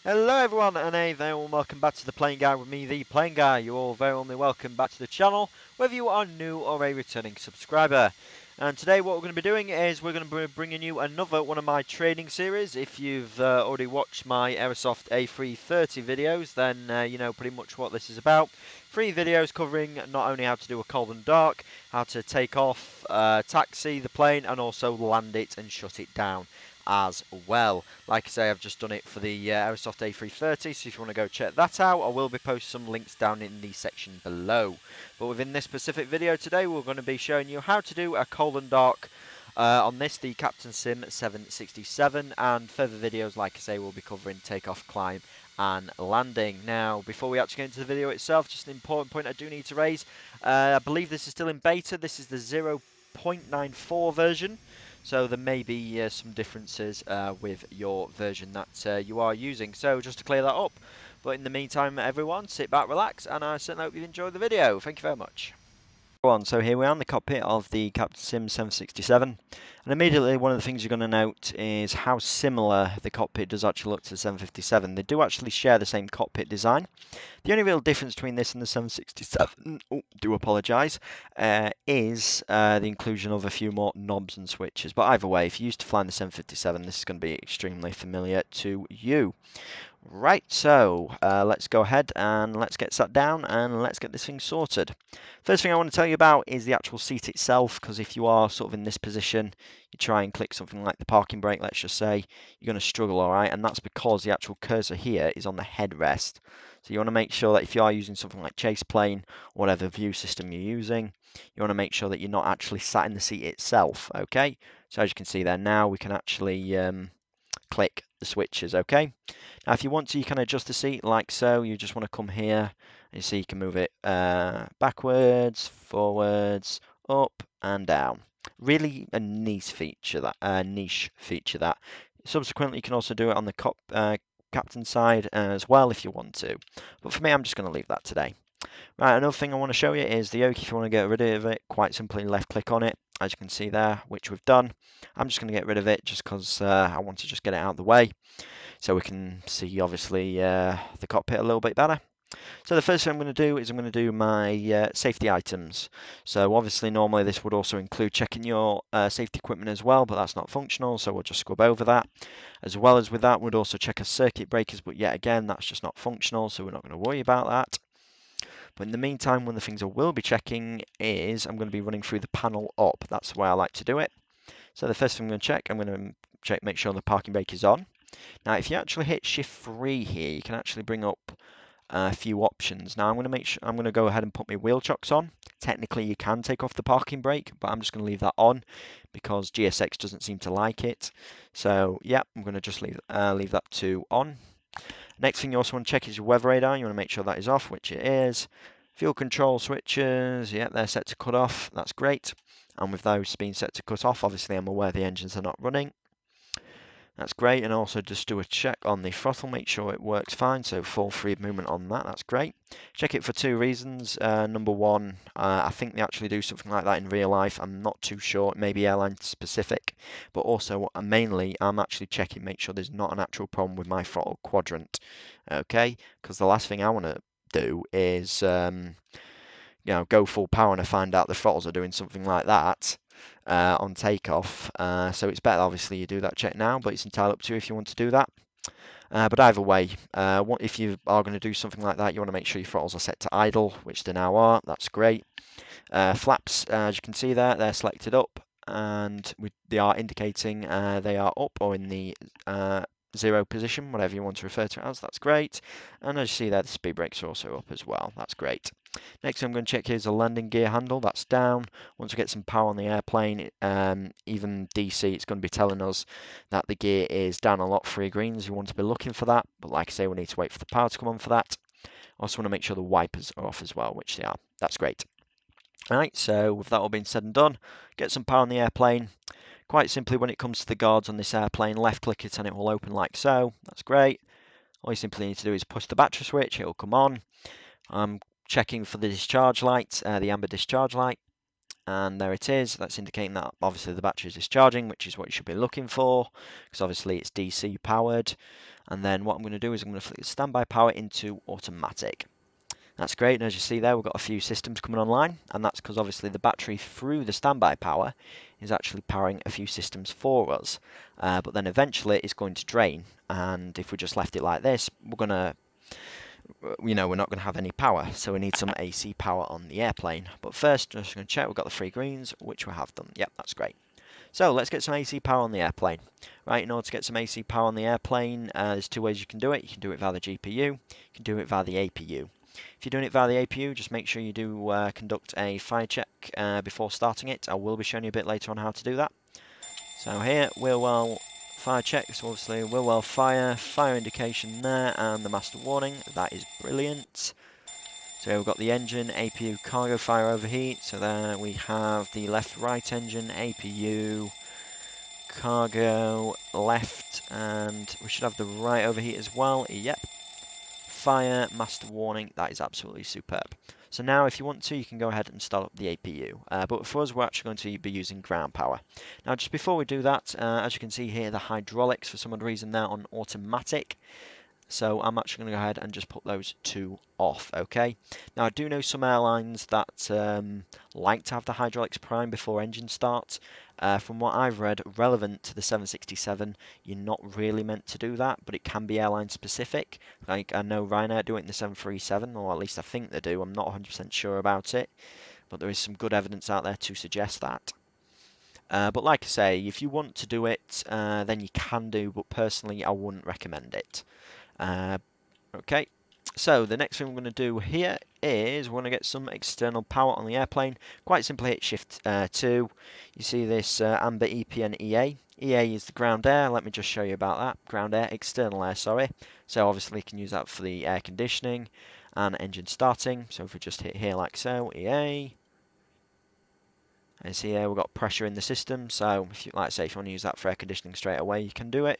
Hello everyone and a very warm welcome back to the Playing Guy with me, the Playing Guy. You're all very warmly welcome back to the channel, whether you are new or a returning subscriber. And today what we're going to be doing is we're going to be bringing you another one of my training series. If you've already watched my Airsoft A330 videos, then you know pretty much what this is about. 3 videos covering not only how to do a cold and dark, how to take off, taxi the plane, and also land it and shut it down as well. Like I say, I've just done it for the Airsoft A330, so if you want to go check that out, I will be posting some links down in the section below. But within this specific video today, we're going to be showing you how to do a cold and dark on this, the Captain Sim 767, and further videos, like I say, we'll be covering takeoff, climb, and landing. Now, before we actually get into the video itself, just an important point I do need to raise. I believe this is still in beta. This is the 0.94 version. So there may be some differences with your version that you are using. So just to clear that up. But in the meantime, everyone, sit back, relax, and I certainly hope you've enjoyed the video. Thank you very much. So here we are in the cockpit of the Captain Sim 767, and immediately one of the things you're going to note is how similar the cockpit does actually look to the 757. They do actually share the same cockpit design. The only real difference between this and the 767, do apologise, is the inclusion of a few more knobs and switches. But either way, if you're used to flying the 757, this is going to be extremely familiar to you. Right, so let's go ahead and let's get sat down and let's get this thing sorted. First thing I want to tell you about is the actual seat itself, because if you are sort of in this position, you try and click something like the parking brake, let's just say, you're going to struggle, alright, and that's because the actual cursor here is on the headrest. So you want to make sure that if you are using something like chase plane, or whatever view system you're using, you want to make sure that you're not actually sat in the seat itself, okay? So as you can see there now, we can actually click the switches, okay? Now if you want to, you can adjust the seat like so. You just want to come here and you see you can move it backwards, forwards, up and down. Really a niche feature that. Subsequently, you can also do it on the captain side as well if you want to. But for me, I'm just going to leave that today. Right, another thing I want to show you is the yoke. If you want to get rid of it, quite simply left click on it, as you can see there, which we've done. I'm just going to get rid of it just because I want to just get it out of the way so we can see obviously the cockpit a little bit better. So the first thing I'm going to do is I'm going to do my safety items. So obviously normally this would also include checking your safety equipment as well, but that's not functional, so we'll just scrub over that. As well as with that, we'd also check our circuit breakers, but yet again, that's just not functional, so we're not going to worry about that. But in the meantime, one of the things I will be checking is I'm going to be running through the panel up. That's the way I like to do it. So the first thing I'm going to check, make sure the parking brake is on. Now, if you actually hit Shift 3 here, you can actually bring up a few options. Now, I'm going to go ahead and put my wheel chocks on. Technically, you can take off the parking brake, but I'm just going to leave that on because GSX doesn't seem to like it. So, yeah, I'm going to just leave that to on. Next thing you also want to check is your weather radar. You want to make sure that is off, which it is. Fuel control switches, yeah, they're set to cut off. That's great. And with those being set to cut off, obviously I'm aware the engines are not running. That's great, and also just do a check on the throttle, make sure it works fine, so full free movement on that, that's great. Check it for 2 reasons. Number one, I think they actually do something like that in real life, I'm not too sure, it may be airline specific, but also mainly I'm actually checking, make sure there's not an actual problem with my throttle quadrant, okay, because the last thing I want to do is go full power and I find out the throttles are doing something like that on takeoff. So it's better, obviously, you do that check now, but it's entirely up to you if you want to do that. But either way, if you are going to do something like that, you want to make sure your throttles are set to idle, which they now are. That's great. Flaps, as you can see there, they're selected up, and they are indicating they are up or in the 0 position, whatever you want to refer to it as. That's great. And as you see there, the speed brakes are also up as well. That's great. Next thing I'm going to check here is the landing gear handle. That's down. Once we get some power on the airplane, even DC, it's going to be telling us that the gear is down a lot. 3 greens, you want to be looking for that. But like I say, we need to wait for the power to come on for that. Also want to make sure the wipers are off as well, which they are. That's great. Alright, so with that all being said and done, get some power on the airplane. Quite simply, when it comes to the guards on this airplane, left click it and it will open like so. That's great. All you simply need to do is push the battery switch, it will come on. I'm checking for the discharge light, the amber discharge light. and there it is. That's indicating that obviously the battery is discharging, which is what you should be looking for, because obviously it's DC powered. And then what I'm going to do is I'm going to flick the standby power into automatic. That's great, and as you see there, we've got a few systems coming online, and that's because obviously the battery through the standby power is actually powering a few systems for us. But then eventually it's going to drain, and if we just left it like this, we're not going to have any power, so we need some AC power on the airplane. But first, just going to check we've got the 3 greens, which we have done. Yep, that's great. So let's get some AC power on the airplane. Right, in order to get some AC power on the airplane, there's 2 ways you can do it. You can do it via the GPU, you can do it via the APU. If you're doing it via the APU, just make sure you do conduct a fire check before starting it. I will be showing you a bit later on how to do that. So here, wheel well fire check, so obviously wheel well fire indication there, and the master warning. That is brilliant. So we've got the engine, APU, cargo fire overheat. So there we have the left-right engine, APU, cargo, left, and we should have the right overheat as well. Yep. Fire, master warning, that is absolutely superb. So now if you want to, you can go ahead and start up the APU. But for us, we're actually going to be using ground power. Now just before we do that, as you can see here, the hydraulics, for some odd reason, they're on automatic. So I'm actually going to go ahead and just put those 2 off, okay? Now I do know some airlines that like to have the hydraulics prime before engine start. From what I've read, relevant to the 767, you're not really meant to do that, but it can be airline specific. Like I know Ryanair do it in the 737, or at least I think they do. I'm not 100% sure about it, but there is some good evidence out there to suggest that. But like I say, if you want to do it, then you can do, but personally I wouldn't recommend it. Okay, so the next thing we're going to do here is we're going to get some external power on the airplane. Quite simply hit Shift 2. You see this amber EP and EA. EA is the ground air. Let me just show you about that. Ground air, external air, sorry. So obviously you can use that for the air conditioning and engine starting. So if we just hit here like so, EA. And see here we've got pressure in the system. So if you, like I say, if you want to use that for air conditioning straight away, you can do it.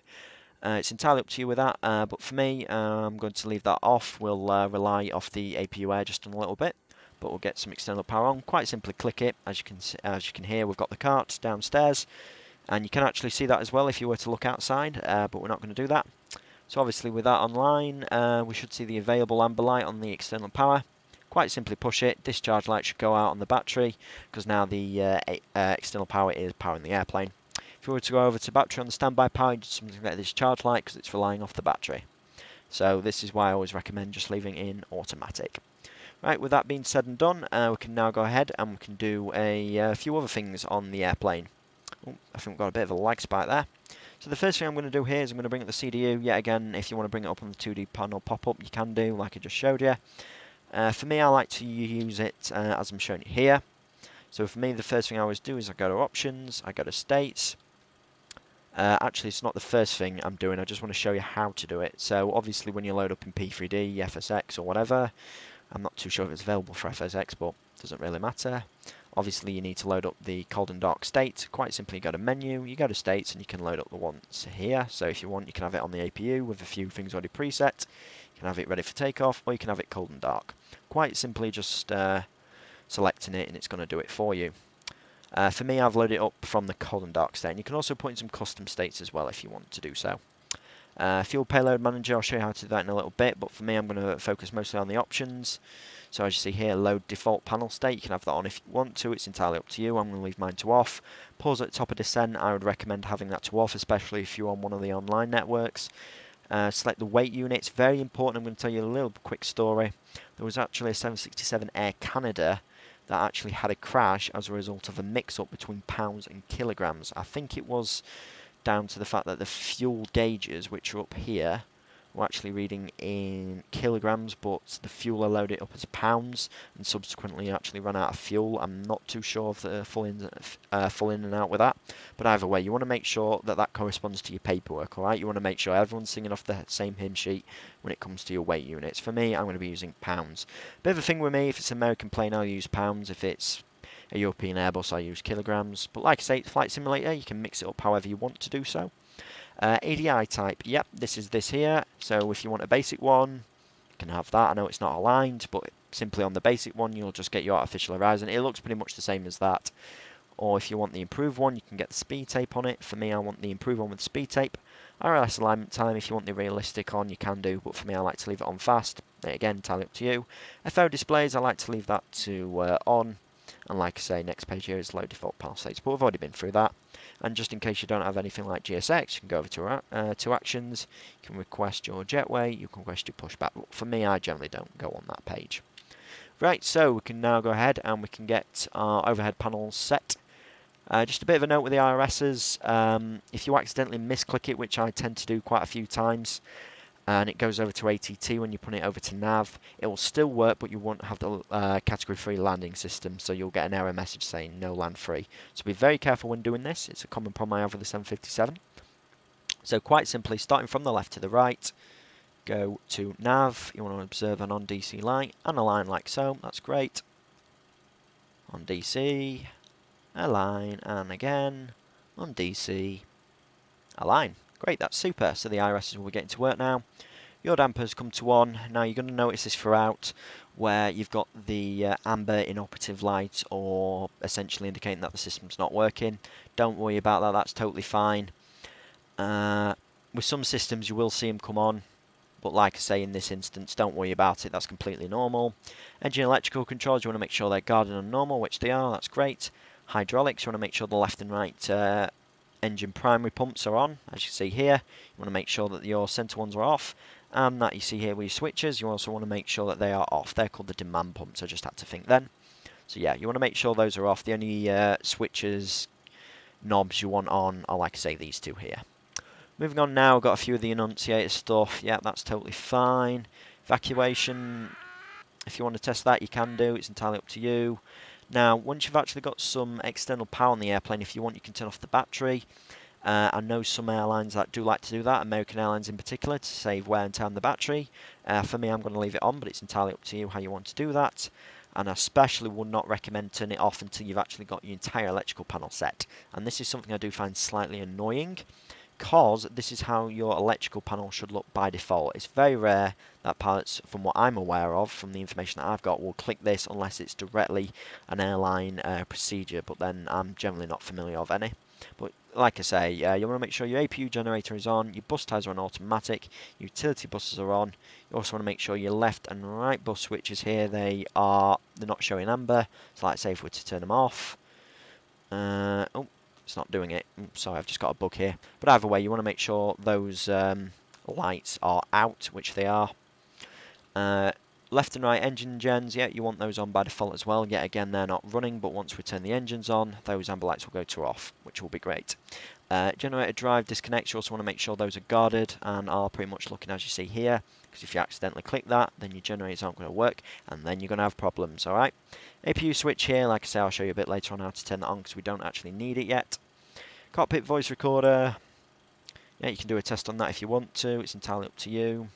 It's entirely up to you with that, but for me, I'm going to leave that off. We'll rely off the APU air just in a little bit, but we'll get some external power on. Quite simply click it. As you can hear, we've got the cart downstairs, and you can actually see that as well if you were to look outside, but we're not going to do that. So obviously with that online, we should see the available amber light on the external power. Quite simply push it, discharge light should go out on the battery, because now the external power is powering the airplane. If you were to go over to battery on the standby power, you just get this charge light because it's relying off the battery. So this is why I always recommend just leaving in automatic. Right, with that being said and done, we can now go ahead and we can do a few other things on the airplane. Oh, I think we've got a bit of a lag spike there. So the first thing I'm going to do here is I'm going to bring up the CDU. Yet again, if you want to bring it up on the 2D panel pop-up, you can do, like I just showed you. For me, I like to use it as I'm showing you here. So for me, the first thing I always do is I go to Options, I go to States. Actually, it's not the first thing I'm doing, I just want to show you how to do it. So obviously when you load up in P3D, FSX or whatever, I'm not too sure if it's available for FSX, but it doesn't really matter. Obviously you need to load up the cold and dark state. Quite simply you go to menu, you go to states, and you can load up the ones here. So if you want, you can have it on the APU with a few things already preset. You can have it ready for takeoff, or you can have it cold and dark. Quite simply just selecting it and it's going to do it for you. For me, I've loaded it up from the cold and dark state, and you can also put in some custom states as well if you want to do so. Fuel Payload Manager, I'll show you how to do that in a little bit, but for me, I'm going to focus mostly on the options. So as you see here, load default panel state, you can have that on if you want to, it's entirely up to you. I'm going to leave mine to off. Pause at the top of descent, I would recommend having that to off, especially if you're on one of the online networks. Select the weight unit, it's very important. I'm going to tell you a little quick story. There was actually a 767 Air Canada that actually had a crash as a result of a mix-up between pounds and kilograms. I think it was down to the fact that the fuel gauges, which are up here, were actually reading in kilograms, but the fuel are loaded up as pounds, and subsequently actually ran out of fuel. I'm not too sure of the full in and out with that, but either way, you want to make sure that that corresponds to your paperwork, alright? You want to make sure everyone's singing off the same hymn sheet when it comes to your weight units. For me, I'm going to be using pounds. Bit of a thing with me, if it's an American plane, I'll use pounds. If it's a European Airbus, I use kilograms. But like I say, it's Flight Simulator, you can mix it up however you want to do so. ADI type, yep, this is this here. So if you want a basic one, you can have that. I know it's not aligned, but simply on the basic one, you'll just get your artificial horizon. It looks pretty much the same as that. Or if you want the improved one, you can get the speed tape on it. For me, I want the improved one with speed tape. RLS alignment time, if you want the realistic on, you can do, but for me, I like to leave it on fast. Again, entirely up to you. FO displays, I like to leave that to on. And like I say, next page here is low default panel states, but we've already been through that. And just in case you don't have anything like GSX, you can go over to actions, you can request your jetway, you can request your pushback. But for me, I generally don't go on that page. Right, so we can now go ahead and we can get our overhead panels set. Just a bit of a note with the IRSs, if you accidentally misclick it, which I tend to do quite a few times, and it goes over to ATT when you put it over to nav, it will still work, but you won't have the category 3 landing system, so you'll get an error message saying no land free. So be very careful when doing this. It's a common problem I have with the 757. So quite simply, starting from the left to the right, go to nav. You want to observe an on DC light and align like so. That's great. On DC, align, and again on DC, align. Great, that's super. So the IRSs will be getting to work now. Your dampers come to on. Now you're going to notice this throughout, where you've got the amber inoperative light, or essentially indicating that the system's not working. Don't worry about that, that's totally fine. With some systems you will see them come on, but like I say, in this instance, don't worry about it, that's completely normal. Engine electrical controls, you want to make sure they're guarded and normal, which they are, that's great. Hydraulics, you want to make sure the left and right engine primary pumps are on, as you see here. You want to make sure that your centre ones are off, and that you see here with your switches, you also want to make sure that they are off. They're called the demand pumps, I just had to think then. So yeah, you want to make sure those are off. The only switches, knobs you want on are, like I say, these two here. Moving on now, got a few of the enunciator stuff. Yeah, that's totally fine. Evacuation, if you want to test that, you can do. It's entirely up to you. Now, once you've actually got some external power on the airplane, if you want, you can turn off the battery. I know some airlines that do like to do that, American Airlines in particular, to save wear and tear on the battery. For me, I'm going to leave it on, but it's entirely up to you how you want to do that. And I especially would not recommend turning it off until you've actually got your entire electrical panel set. And this is something I do find slightly annoying, because this is how your electrical panel should look by default. It's very rare that pilots, from what I'm aware of, from the information that I've got, will click this unless it's directly an airline procedure, but then I'm generally not familiar of any. But like I say, you want to make sure your APU generator is on, your bus ties are on automatic, utility buses are on. You also want to make sure your left and right bus switches here, they're not showing amber. So like say if we were to turn them off, oh, it's not doing it. Sorry, I've just got a bug here. But either way, you want to make sure those lights are out, which they are. Left and right engine gens, yeah, you want those on by default as well. Yet again, they're not running, but once we turn the engines on, those amber lights will go to off, which will be great. Generator drive disconnects, you also want to make sure those are guarded and are pretty much looking as you see here, because if you accidentally click that, then your generators aren't going to work, and then you're going to have problems, alright? APU switch here, like I say, I'll show you a bit later on how to turn that on, because we don't actually need it yet. Cockpit voice recorder, yeah, you can do a test on that if you want to, it's entirely up to you.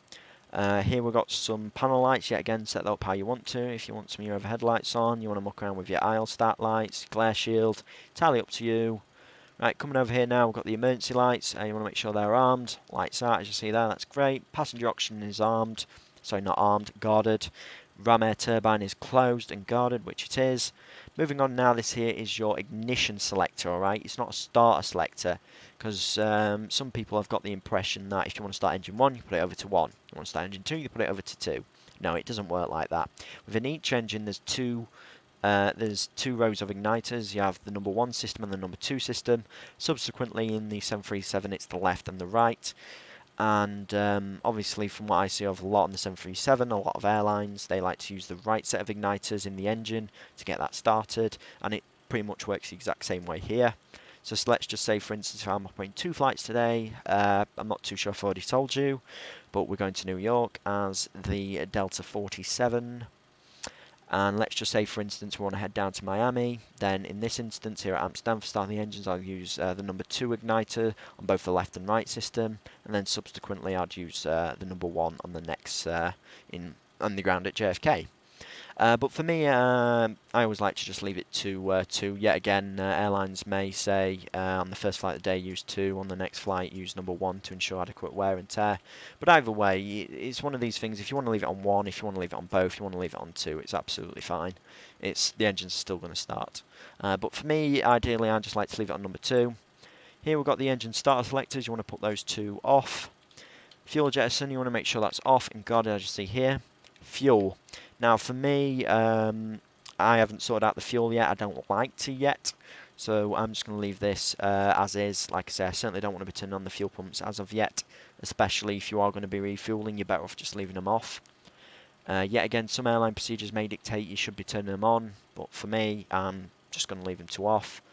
Here we've got some panel lights, yet again set that up how you want to. If you want some of your overhead lights on, you want to muck around with your aisle start lights, glare shield, entirely up to you. Right, coming over here now, we've got the emergency lights, you want to make sure they're armed. Lights out, as you see there, that's great. Passenger oxygen is armed, sorry, not armed, guarded. Ram air turbine is closed and guarded, which it is. Moving on now, this here is your ignition selector, alright? It's not a starter selector, because some people have got the impression that if you want to start engine 1, you put it over to 1. You want to start engine 2, you put it over to 2. No, it doesn't work like that. Within each engine, there's two rows of igniters. You have the number 1 system and the number 2 system. Subsequently, in the 737, it's the left and the right. And obviously, from what I see of a lot on the 737, a lot of airlines, they like to use the right set of igniters in the engine to get that started, and it pretty much works the exact same way here. So let's just say, for instance, if I'm operating 2 flights today, I'm not too sure if I've already told you, but we're going to New York as the Delta 47. And let's just say, for instance, we want to head down to Miami. Then in this instance here at Amsterdam, for starting the engines, I'll use the number 2 igniter on both the left and right system. And then subsequently, I'd use the number 1 on the next on the ground at JFK. But for me, I always like to just leave it to 2. Yet again, airlines may say on the first flight of the day use 2, on the next flight use number 1 to ensure adequate wear and tear. But either way, it's one of these things. If you want to leave it on 1, if you want to leave it on both, if you want to leave it on 2, it's absolutely fine. The engine's still going to start. But for me, ideally, I just like to leave it on number 2. Here we've got the engine starter selectors. You want to put those 2 off. Fuel jettison, you want to make sure that's off and guarded, as you see here. Fuel. Now for me, I haven't sorted out the fuel yet. I don't like to yet. So I'm just going to leave this as is. Like I say, I certainly don't want to be turning on the fuel pumps as of yet. Especially if you are going to be refueling, you're better off just leaving them off. Yet again, some airline procedures may dictate you should be turning them on. But for me, I'm just going to leave them to off.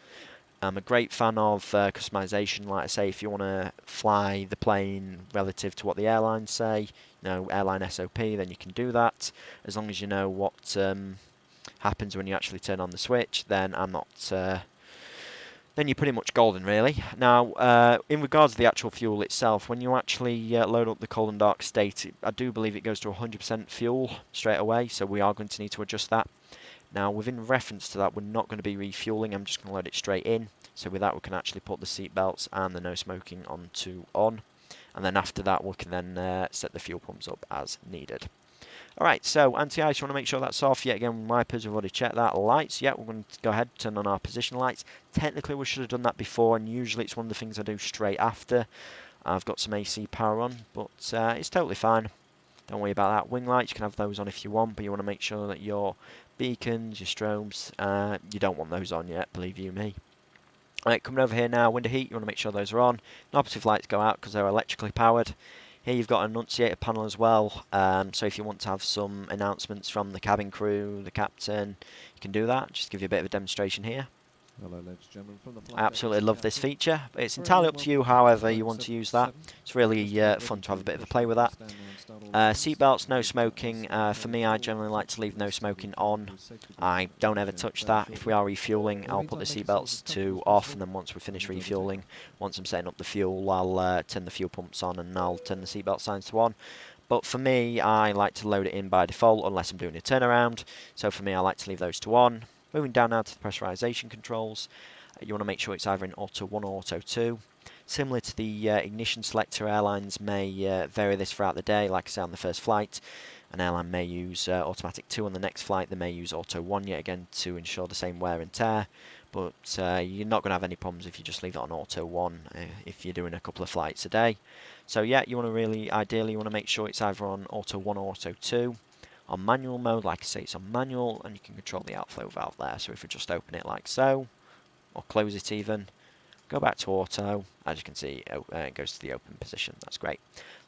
I'm a great fan of customization. Like I say, if you want to fly the plane relative to what the airlines say, airline SOP, then you can do that. As long as you know what happens when you actually turn on the switch, then then you're pretty much golden, really. Now, in regards to the actual fuel itself, when you actually load up the cold and dark state, I do believe it goes to 100% fuel straight away, so we are going to need to adjust that. Now, within reference to that, we're not going to be refueling. I'm just going to load it straight in. So with that, we can actually put the seat belts and the no smoking onto on. And then after that, we can then set the fuel pumps up as needed. Alright, so anti-ice, you want to make sure that's off. Yet again, wipers, we've already checked that. Lights, yeah, we're going to go ahead and turn on our position lights. Technically, we should have done that before, and usually it's one of the things I do straight after. I've got some AC power on, but it's totally fine. Don't worry about that. Wing lights, you can have those on if you want, but you want to make sure that your beacons, your strobes, you don't want those on yet, believe you me. Right, coming over here now, window heat, you want to make sure those are on. Operative lights go out because they're electrically powered. Here you've got an annunciator panel as well, so if you want to have some announcements from the cabin crew, the captain, you can do that. Just give you a bit of a demonstration here. Hello, ladies and gentlemen, from the I absolutely love this feature. It's entirely up to you however you want to use that. It's really fun to have a bit of a play with that. Seatbelts, no smoking. For me, I generally like to leave no smoking on. I don't ever touch that. If we are refueling, I'll put the seatbelts to off, and then once we finish refueling, once I'm setting up the fuel, I'll turn the fuel pumps on and I'll turn the seatbelt signs to on. But for me, I like to load it in by default unless I'm doing a turnaround. So for me, I like to leave those to on. Moving down now to the pressurization controls, you want to make sure it's either in Auto 1 or Auto 2. Similar to the ignition selector, airlines may vary this throughout the day. Like I say, on the first flight, an airline may use Automatic 2. On the next flight, they may use Auto 1 yet again to ensure the same wear and tear. But you're not going to have any problems if you just leave it on Auto 1 if you're doing a couple of flights a day. So yeah, you want to ideally, you want to make sure it's either on Auto 1 or Auto 2. On manual mode, like I say, it's on manual, and you can control the outflow valve there. So if we just open it like so, or close it even, go back to auto, as you can see, it goes to the open position. That's great.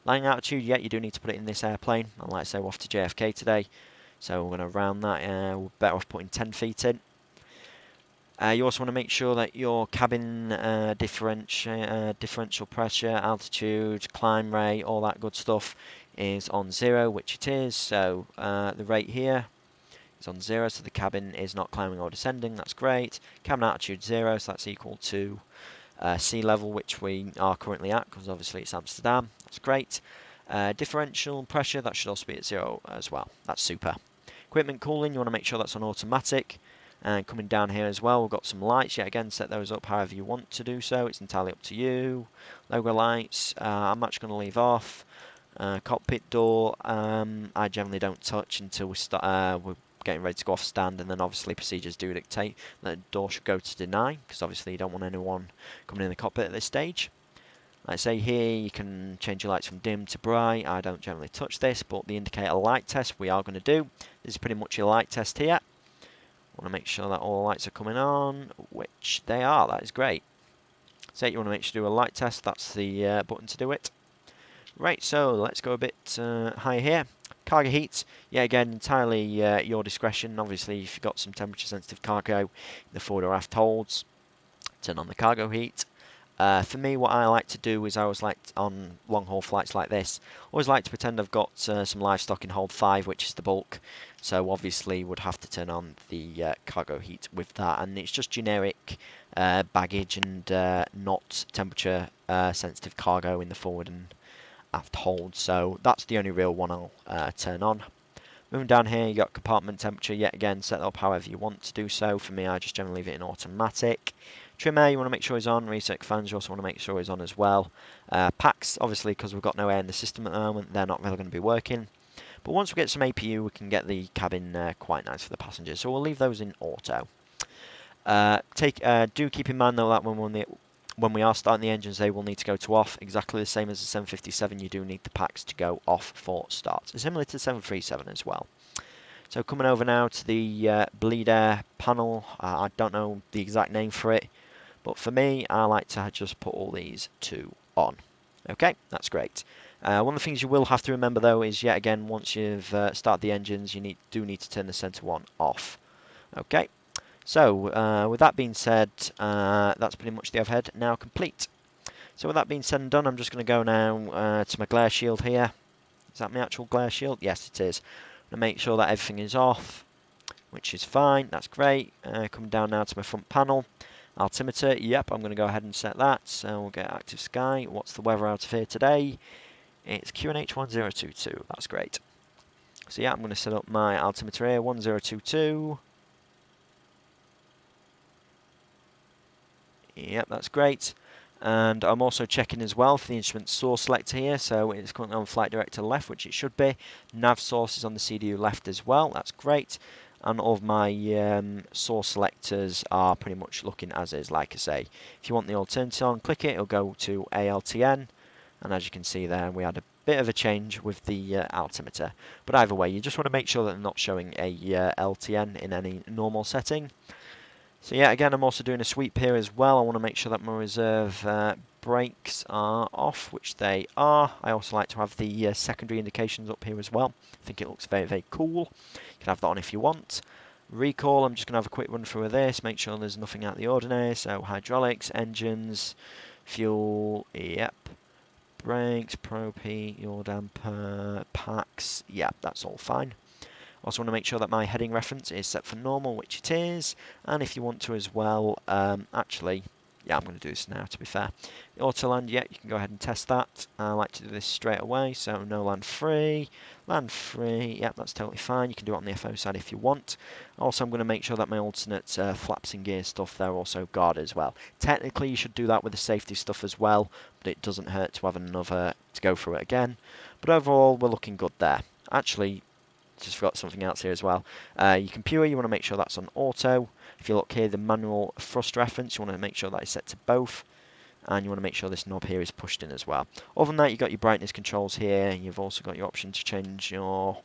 Landing altitude, yeah, you do need to put it in this airplane. And like I say, we're off to JFK today, so we're going to round that. We're better off putting 10 feet in. You also want to make sure that your cabin differential pressure, altitude, climb rate, all that good stuff is on 0, which it is. So the rate here is on 0, so the cabin is not climbing or descending. That's great. Cabin altitude 0, so that's equal to sea level, which we are currently at, because obviously it's Amsterdam. That's great. Differential pressure, that should also be at 0 as well. That's super. Equipment cooling, you want to make sure that's on automatic. And coming down here as well, we've got some lights. Yet again, set those up however you want to do so. It's entirely up to you. Logo lights, I'm actually going to leave off. Cockpit door, I generally don't touch until we're getting ready to go off stand, and then obviously procedures do dictate that the door should go to deny, because obviously you don't want anyone coming in the cockpit at this stage. Like I say here, you can change your lights from dim to bright. I don't generally touch this, but the indicator light test we are going to do. This is pretty much your light test here. Want to make sure that all the lights are coming on, which they are. That is great. So you want to make sure you do a light test. That's the button to do it. Right, so let's go a bit higher here. Cargo heat, yeah, again, entirely your discretion. Obviously, if you've got some temperature-sensitive cargo, the forward or aft holds, turn on the cargo heat. For me, what I like to do is I always like, on long-haul flights like this, always like to pretend I've got some livestock in hold 5, which is the bulk. So obviously, would have to turn on the cargo heat with that, and it's just generic baggage and not temperature-sensitive cargo in the forward and aft hold. So that's the only real one I'll turn on. Moving down here, you got compartment temperature. Yet again, set that up however you want to do so. For me, I just generally leave it in automatic. Trim air, you want to make sure is on. Reset fans, you also want to make sure is on as well. Packs, obviously, because we've got no air in the system at the moment, they're not really going to be working. But once we get some APU, we can get the cabin quite nice for the passengers. So we'll leave those in auto. Do keep in mind though that when we are starting the engines, they will need to go to off. Exactly the same as the 757, you do need the packs to go off for start. Similar to the 737 as well. So coming over now to the bleed air panel. I don't know the exact name for it, but for me, I like to just put all these two on. Okay, that's great. One of the things you will have to remember though is yet again, once you've started the engines, you do need to turn the center one off. Okay. So, with that being said, that's pretty much the overhead now complete. So with that being said and done, I'm just going to go now to my glare shield here. Is that my actual glare shield? Yes, it is. I'm going to make sure that everything is off, which is fine. That's great. Coming down now to my front panel. Altimeter, yep, I'm going to go ahead and set that. So we'll get active sky. What's the weather out of here today? It's QNH 1022. That's great. So yeah, I'm going to set up my altimeter here, 1022. Yep, that's great. And I'm also checking as well for the instrument source selector here. So it's currently on flight director left, which it should be. Nav source is on the CDU left as well. That's great. And all of my source selectors are pretty much looking as is, like I say. If you want the alternative on, click it. It'll go to ALTN. And as you can see there, we had a bit of a change with the altimeter. But either way, you just want to make sure that they're not showing a LTN in any normal setting. So yeah, again, I'm also doing a sweep here as well. I want to make sure that my reserve brakes are off, which they are. I also like to have the secondary indications up here as well. I think it looks very, very cool. You can have that on if you want. Recall, I'm just going to have a quick run through of this, make sure there's nothing out of the ordinary. So hydraulics, engines, fuel, yep. Brakes, propy, yaw damper, packs, yep, that's all fine. Also want to make sure that my heading reference is set for normal, which it is. And if you want to as well, actually, yeah, I'm going to do this now to be fair. Auto land, yeah, you can go ahead and test that. I like to do this straight away, so no land free, yeah, that's totally fine. You can do it on the FO side if you want. Also, I'm going to make sure that my alternate flaps and gear stuff, they're also guarded as well. Technically, you should do that with the safety stuff as well, but it doesn't hurt to have another to go through it again. But overall, we're looking good there. Actually, just forgot something else here as well. Your computer, you want to make sure that's on auto. If you look here, the manual thrust reference, you want to make sure that is set to both. And you want to make sure this knob here is pushed in as well. Other than that, you've got your brightness controls here. You've also got your option to change your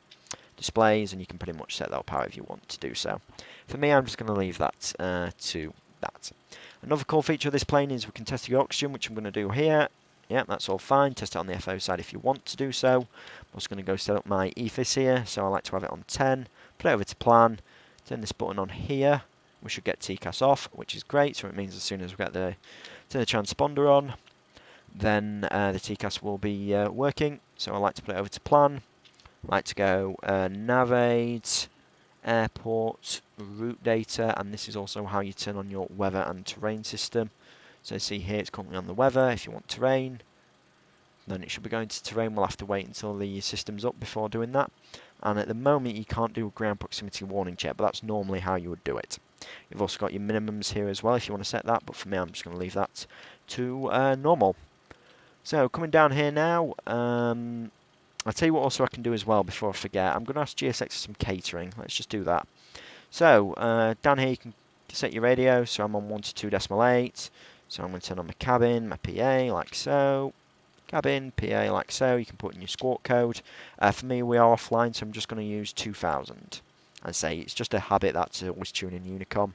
displays, and you can pretty much set that up however you want to do so. For me, I'm just going to leave that to that. Another cool feature of this plane is we can test the oxygen, which I'm going to do here. Yeah, that's all fine. Test it on the FO side if you want to do so. I'm also going to go set up my EFIS here, so I like to have it on 10. Put it over to plan. Turn this button on here. We should get TCAS off, which is great. So it means as soon as we get the transponder on, then the TCAS will be working. So I like to put it over to plan. I like to go navigate, airport, route data, and this is also how you turn on your weather and terrain system. So see here, it's currently on the weather. If you want terrain, then it should be going to terrain. We'll have to wait until the system's up before doing that. And at the moment, you can't do a ground proximity warning check, but that's normally how you would do it. You've also got your minimums here as well if you want to set that, but for me, I'm just going to leave that to normal. So coming down here now, I'll tell you what also I can do as well before I forget. I'm going to ask GSX for some catering. Let's just do that. So down here you can set your radio. So I'm on 122.8. So I'm going to turn on my cabin, my PA, like so. Cabin, PA, like so. You can put in your squawk code. For me, we are offline, so I'm just going to use 2000. And say it's just a habit that's always tuning Unicom.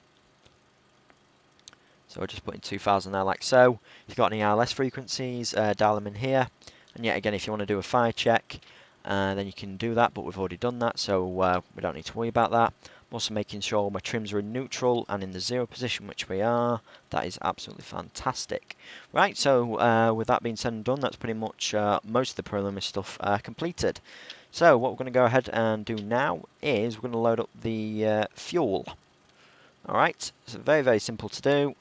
So I'll just put in 2000 there, like so. If you've got any ILS frequencies, dial them in here. And yet again, if you want to do a fire check, then you can do that, but we've already done that, so we don't need to worry about that. I'm also making sure my trims are in neutral and in the 0 position, which we are. That is absolutely fantastic. Right, so with that being said and done, that's pretty much most of the preliminary stuff completed. So what we're going to go ahead and do now is we're going to load up the fuel. Alright, so very, very simple to do.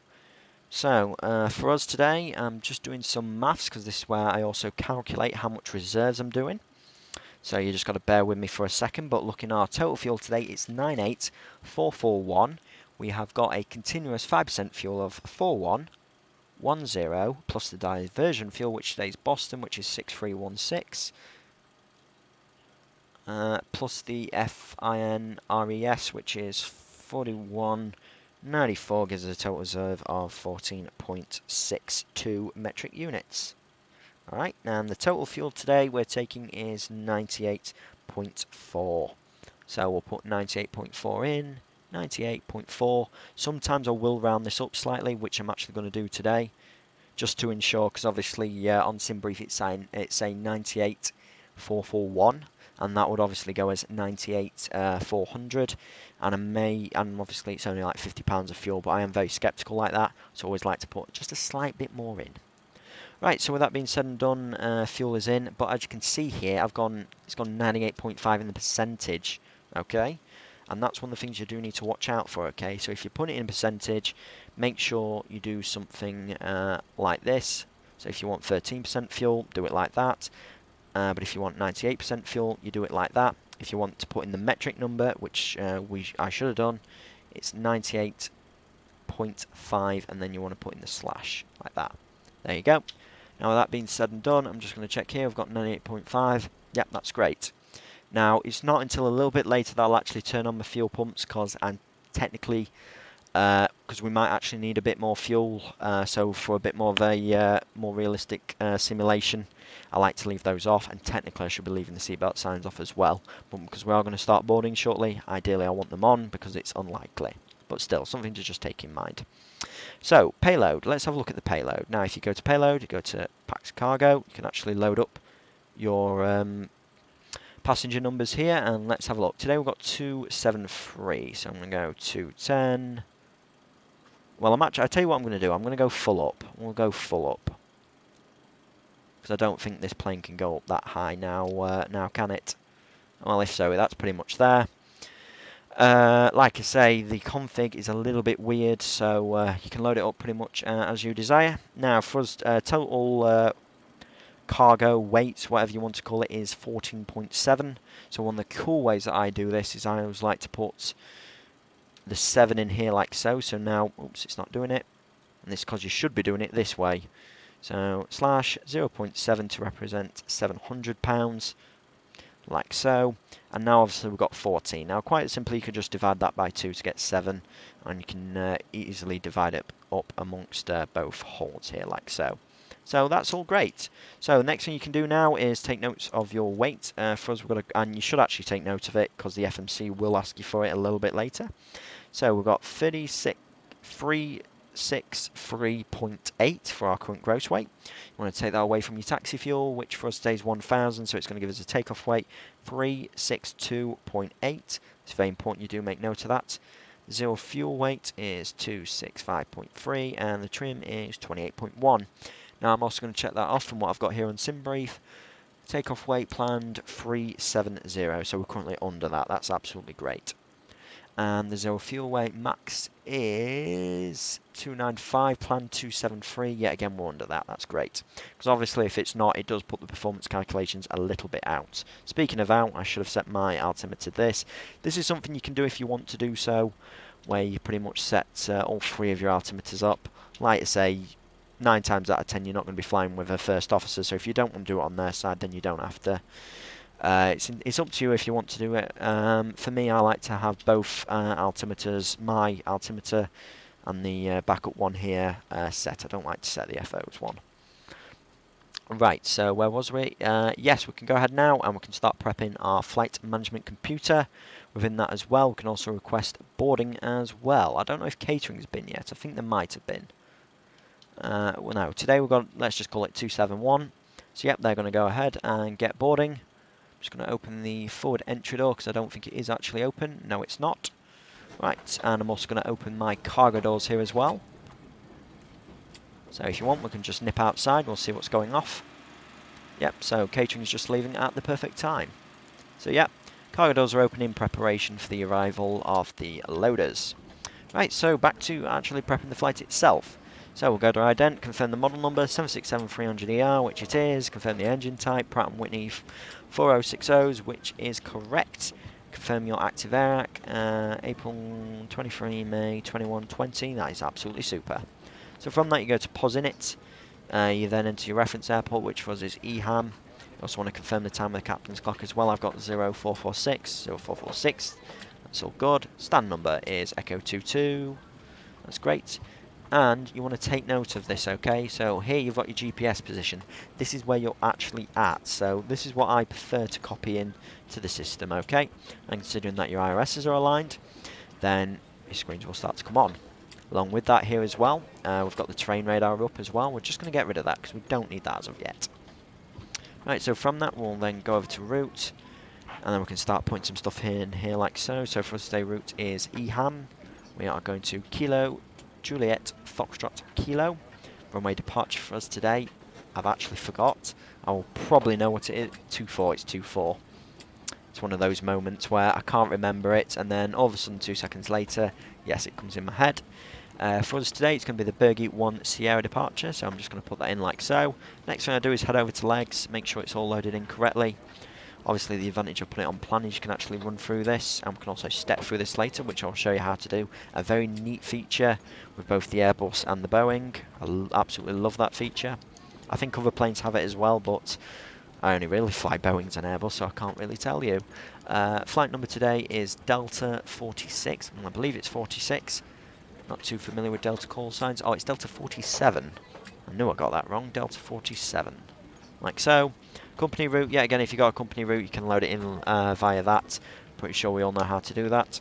So, for us today, I'm just doing some maths, because this is where I also calculate how much reserves I'm doing. So you just got to bear with me for a second. But looking at our total fuel today, it's 98441. We have got a continuous 5% fuel of 4110, plus the diversion fuel, which today is Boston, which is 6316. Plus the FINRES, which is 4194, gives us a total reserve of 14.62 metric units. Alright, and the total fuel today we're taking is 98.4. So we'll put 98.4 in, 98.4. Sometimes I will round this up slightly, which I'm actually going to do today, just to ensure, because obviously on SimBrief it's saying 98,441, and that would obviously go as 98,400, and obviously it's only like £50 of fuel, but I am very sceptical like that, so I always like to put just a slight bit more in. Right, so with that being said and done, fuel is in, but as you can see here, it's gone 98.5 in the percentage, okay? And that's one of the things you do need to watch out for, okay? So if you put it in percentage, make sure you do something like this. So if you want 13% fuel, do it like that. But if you want 98% fuel, you do it like that. If you want to put in the metric number, which I should have done, it's 98.5, and then you want to put in the slash, like that. There you go. Now with that being said and done, I'm just going to check here. I've got 98.5. Yep, that's great. Now, it's not until a little bit later that I'll actually turn on my fuel pumps, because I'm technically, because we might actually need a bit more fuel, so for a bit more of a more realistic simulation, I like to leave those off, and technically I should be leaving the seatbelt signs off as well, but because we are going to start boarding shortly, ideally I want them on, because it's unlikely, but still, something to just take in mind. So, payload. Let's have a look at the payload. Now, if you go to payload, you go to packs cargo, you can actually load up your passenger numbers here, and let's have a look. Today we've got 273, so I'm going to go 210. Well, I tell you what I'm going to do. I'm going to go full up. We'll go full up, because I don't think this plane can go up that high now. Now can it? Well, if so, that's pretty much there. Like I say, the config is a little bit weird, so you can load it up pretty much as you desire. Now, for us, total cargo weight, whatever you want to call it, is 14.7. So one of the cool ways that I do this is I always like to put the 7 in here like so. So now, oops, it's not doing it. And this is because you should be doing it this way. So slash 0.7 to represent £700. Like so, and now obviously we've got 14. Now quite simply you can just divide that by 2 to get 7, and you can easily divide it up amongst both holes here like so. So that's all great. So the next thing you can do now is take notes of your weight. For us, we've got and you should actually take note of it, because the FMC will ask you for it a little bit later. So we've got 363.8 for our current gross weight. You want to take that away from your taxi fuel, which for us today is 1,000, so it's going to give us a takeoff weight 362.8. It's very important you do make note of that. Zero fuel weight is 265.3, and the trim is 28.1. Now I'm also going to check that off from what I've got here on SimBrief. Takeoff weight planned 370, so we're currently under that. That's absolutely great. And the zero fuel weight max is 295, planned 273. Yet again, we're under that. That's great. Because obviously, if it's not, it does put the performance calculations a little bit out. Speaking of out, I should have set my altimeter to this. This is something you can do if you want to do so, where you pretty much set all 3 of your altimeters up. Like I say, 9 times out of 10, you're not going to be flying with a first officer, so if you don't want to do it on their side, then you don't have to. It's up to you if you want to do it. For me, I like to have both altimeters, my altimeter and the backup one here, set. I don't like to set the FO's one. Right, so where was we? Yes, we can go ahead now and we can start prepping our flight management computer. Within that as well, we can also request boarding as well. I don't know if catering's been yet. I think there might have been. Well, no, today we've got, let's just call it 271. So yep, they're going to go ahead and get boarding. Just going to open the forward entry door, because I don't think it is actually open. No, it's not. Right, and I'm also going to open my cargo doors here as well. So if you want, we can just nip outside. We'll see what's going off. Yep, so catering is just leaving at the perfect time. So yep, cargo doors are open in preparation for the arrival of the loaders. Right, so back to actually prepping the flight itself. So we'll go to ident, confirm the model number 767-300ER, which it is, confirm the engine type, Pratt & Whitney 4060s, which is correct. Confirm your active AIRAC, April 23, May 2120, that is absolutely super. So from that you go to POS init, you then enter your reference airport, which for us is EHAM. You also want to confirm the time of the captain's clock as well. I've got 0446, that's all good. Stand number is Echo 22, that's great. And you want to take note of this, okay? So here you've got your GPS position. This is where you're actually at. So this is what I prefer to copy in to the system, okay? And considering that your IRSs are aligned, then your screens will start to come on. Along with that here as well, we've got the terrain radar up as well. We're just going to get rid of that because we don't need that as of yet. Right, so from that we'll then go over to route, and then we can start putting some stuff in here like so. So for us today, route is EHAM. We are going to Kilo Juliet Foxtrot Kilo. Runway departure for us today, I've actually forgot. I will probably know what it is. 24, it's 24. It's one of those moments where I can't remember it, and then all of a sudden 2 seconds later, yes, it comes in my head. For us today, it's going to be the Bergie 1 Sierra departure, so I'm just going to put that in like so. Next thing I do is head over to legs, make sure it's all loaded in correctly. Obviously the advantage of putting it on plan is you can actually run through this, and we can also step through this later, which I'll show you how to do. A very neat feature with both the Airbus and the Boeing. I absolutely love that feature. I think other planes have it as well, but I only really fly Boeings and Airbus, so I can't really tell you. Flight number today is Delta 46, and I believe it's 46. Not too familiar with Delta call signs. Oh, it's Delta 47. I knew I got that wrong. Delta 47. Like so. Company route, yeah, again, if you've got a company route, you can load it in via that. Pretty sure we all know how to do that.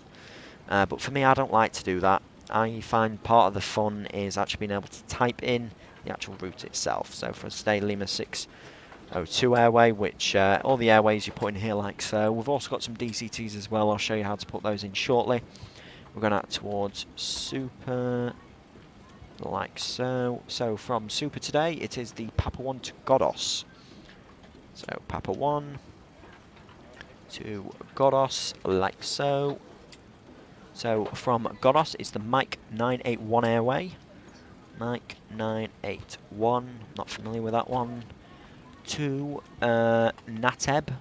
But for me, I don't like to do that. I find part of the fun is actually being able to type in the actual route itself. So for us today, Lima 602 airway, which all the airways you put in here like so. We've also got some DCTs as well. I'll show you how to put those in shortly. We're going out towards Super, like so. So from Super today, it is the Papa 1 to Godos. So Papa 1 to Godos, like so. So from Godos, it's the Mike 981 airway. Mike 981, not familiar with that one. To Nateb.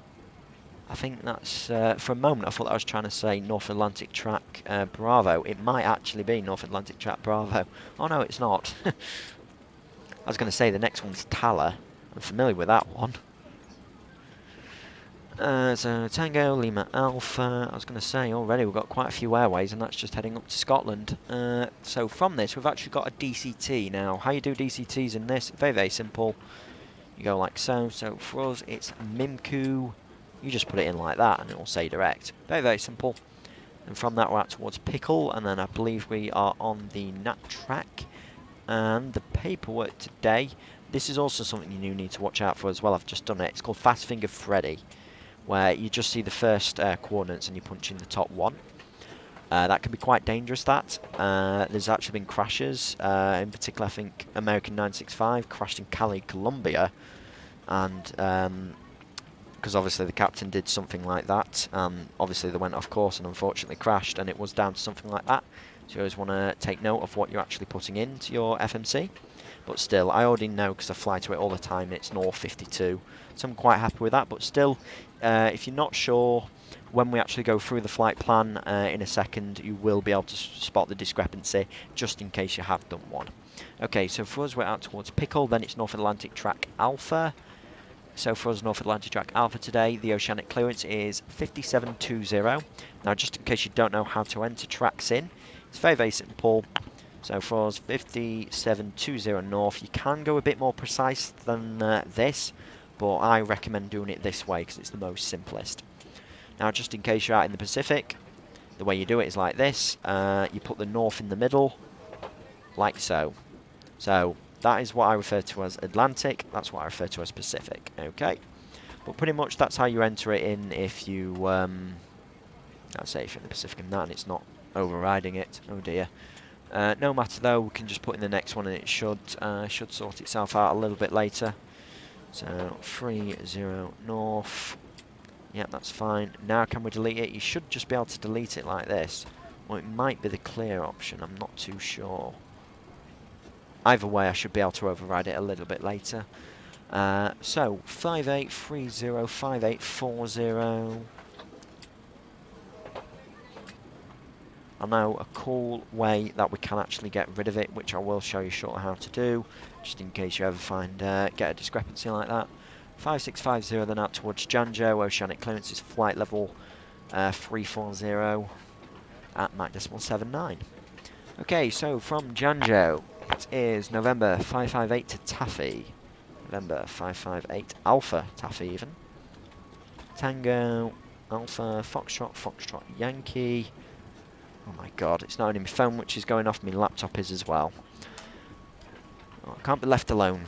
I think that's, for a moment I thought I was trying to say North Atlantic Track Bravo. It might actually be North Atlantic Track Bravo. Oh no, it's not. I was going to say the next one's Tala. I'm familiar with that one. So Tango, Lima Alpha, I was going to say already we've got quite a few airways, and that's just heading up to Scotland. So from this we've actually got a DCT. Now how you do DCTs in this, very very simple. You go like so. So for us it's Mimku. You just put it in like that and it will say direct. Very very simple. And from that we're out towards Pickle, and then I believe we are on the Nat track. And the paperwork today, this is also something you need to watch out for as well. I've just done it. It's called Fast Finger Freddy, where you just see the first coordinates and you punch in the top one. That can be quite dangerous, that. There's actually been crashes. In particular, I think American 965 crashed in Cali, Colombia. And because obviously the captain did something like that. Obviously they went off course and unfortunately crashed, and it was down to something like that. So you always want to take note of what you're actually putting into your FMC. But still, I already know because I fly to it all the time, it's North 52. So I'm quite happy with that. But still, if you're not sure, when we actually go through the flight plan in a second, you will be able to spot the discrepancy, just in case you have done one. Okay, so for us, we're out towards Pickle, then it's North Atlantic Track Alpha. So for us, North Atlantic Track Alpha today, the oceanic clearance is 5720. Now, just in case you don't know how to enter tracks in, it's very, very simple. So for us, 5720 north. You can go a bit more precise than this, but I recommend doing it this way because it's the most simplest. Now, just in case you're out in the Pacific, the way you do it is like this. You put the north in the middle, like so. So that is what I refer to as Atlantic. That's what I refer to as Pacific. Okay, but pretty much that's how you enter it in if you, I'd say if you're in the Pacific and that, and it's not overriding it. Oh dear. No matter though, we can just put in the next one and it should sort itself out a little bit later. So 30 north. Yep, that's fine. Now can we delete it? You should just be able to delete it like this. Or it might be the clear option, I'm not too sure. either way, I should be able to override it a little bit later. So 5830, 5840. I know a cool way that we can actually get rid of it, which I will show you shortly how to do, just in case you ever get a discrepancy like that. 5650 then out towards Janjo, oceanic clearance is flight level 340 at Mach 79. Okay, so from Janjo, it is November 558 to Taffy. November 558 Alpha Taffy even. Tango, Alpha, Foxtrot, Foxtrot, Yankee. Oh my god, it's not only my phone which is going off, my laptop is as well. Oh, I can't be left alone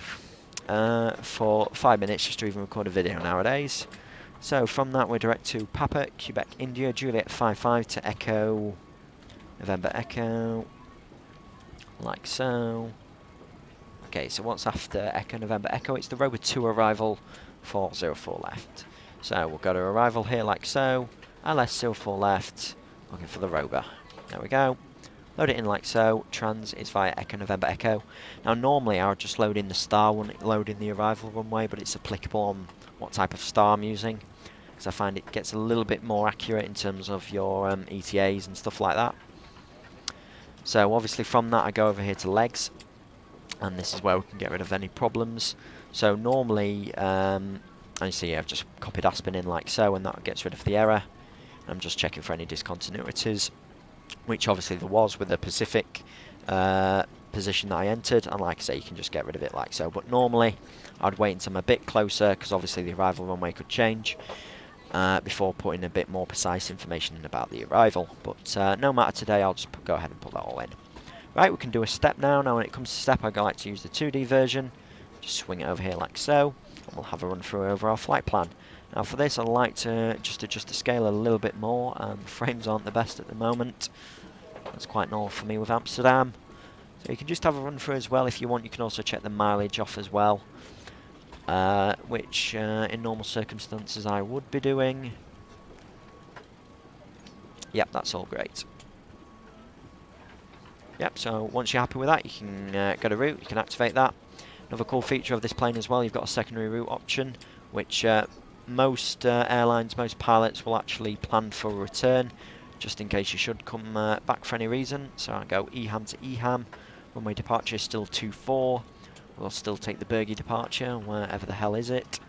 for 5 minutes just to even record a video nowadays. So from that we're direct to Papa, Quebec, India, Juliet 55 to Echo, November Echo, like so. Okay, so what's after Echo, November Echo? It's the Rover 2 arrival, 404 left. So we'll go to arrival here like so, LS04 left, looking for the Rover. There we go. Load it in like so. Trans is via Echo November Echo. Now normally I would just load in the star one, load in the arrival runway, but it's applicable on what type of star I'm using, because I find it gets a little bit more accurate in terms of your ETAs and stuff like that. So obviously from that I go over here to legs, and this is where we can get rid of any problems. So normally, and you see I've just copied Aspen in like so, and that gets rid of the error. I'm just checking for any discontinuities, which obviously there was with the Pacific position that I entered, and like I say, you can just get rid of it like so. But normally I'd wait until I'm a bit closer, because obviously the arrival runway could change, before putting a bit more precise information in about the arrival. But no matter today, I'll just go ahead and put that all in. Right, we can do a step now. Now when it comes to step, I like to use the 2D version. Just swing it over here like so, and we'll have a run through over our flight plan. Now for this, I like to just adjust the scale a little bit more. Frames aren't the best at the moment. That's quite normal for me with Amsterdam. So you can just have a run through as well. If you want, you can also check the mileage off as well, which in normal circumstances I would be doing. Yep, that's all great. Yep, so once you're happy with that, you can go to route, you can activate that. Another cool feature of this plane as well, you've got a secondary route option, which most airlines, most pilots will actually plan for a return, just in case you should come back for any reason. So I go EHAM to EHAM, runway departure is still 24, we'll still take the Bergy departure, wherever the hell is it.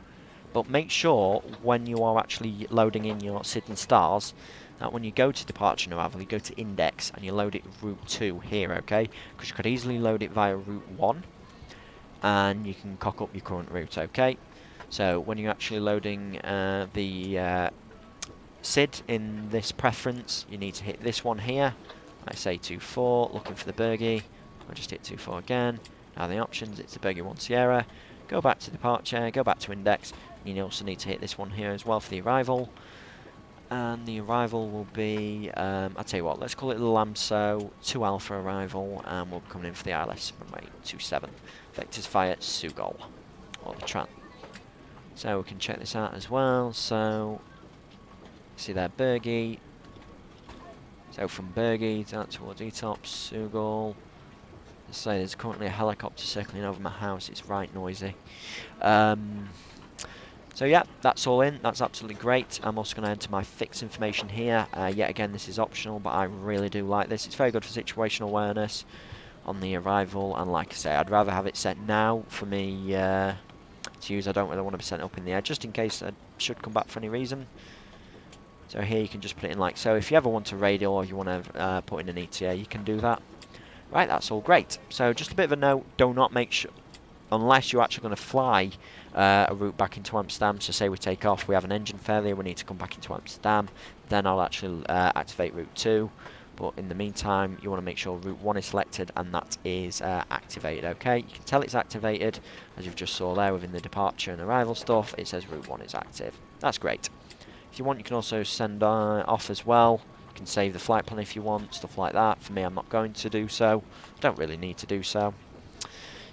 But make sure when you are actually loading in your SID and stars, that when you go to departure and arrival, you go to index and you load it route 2 here, okay? Because you could easily load it via route 1, and you can cock up your current route, okay? So when you're actually loading the SID in this preference, you need to hit this one here. I say 24, looking for the Bergy. I'll just hit 24 again. Now the options, it's the Bergy 1 Sierra. Go back to departure, go back to index. You also need to hit this one here as well for the arrival. And the arrival will be, I'll tell you what, let's call it the Lamso 2 Alpha arrival, and we'll be coming in for the ILS runway 27. Vectors via Sugol, or the Tran. So we can check this out as well. So, see there, Bergy. So from Bergy down towards ETOPS, Sugol. Let's say there's currently a helicopter circling over my house, it's right noisy. So yeah, that's all in, that's absolutely great. I'm also going to enter my fix information here. Yet again, this is optional, but I really do like this. It's very good for situational awareness on the arrival, and like I say, I'd rather have it set now for me to use. I don't really want to be sent up in the air, just in case I should come back for any reason. So here you can just put it in like so. If you ever want to radio or you want to put in an ETA, you can do that. Right, that's all great. So just a bit of a note, do not make sure, unless you're actually going to fly a route back into Amsterdam, so say we take off, we have an engine failure, we need to come back into Amsterdam, then I'll actually activate route 2. But in the meantime, you want to make sure route 1 is selected and that is activated, okay? You can tell it's activated, as you've just saw there within the departure and arrival stuff, it says route 1 is active. That's great. If you want, you can also send off as well. You can save the flight plan if you want, stuff like that. For me, I'm not going to do so. Don't really need to do so.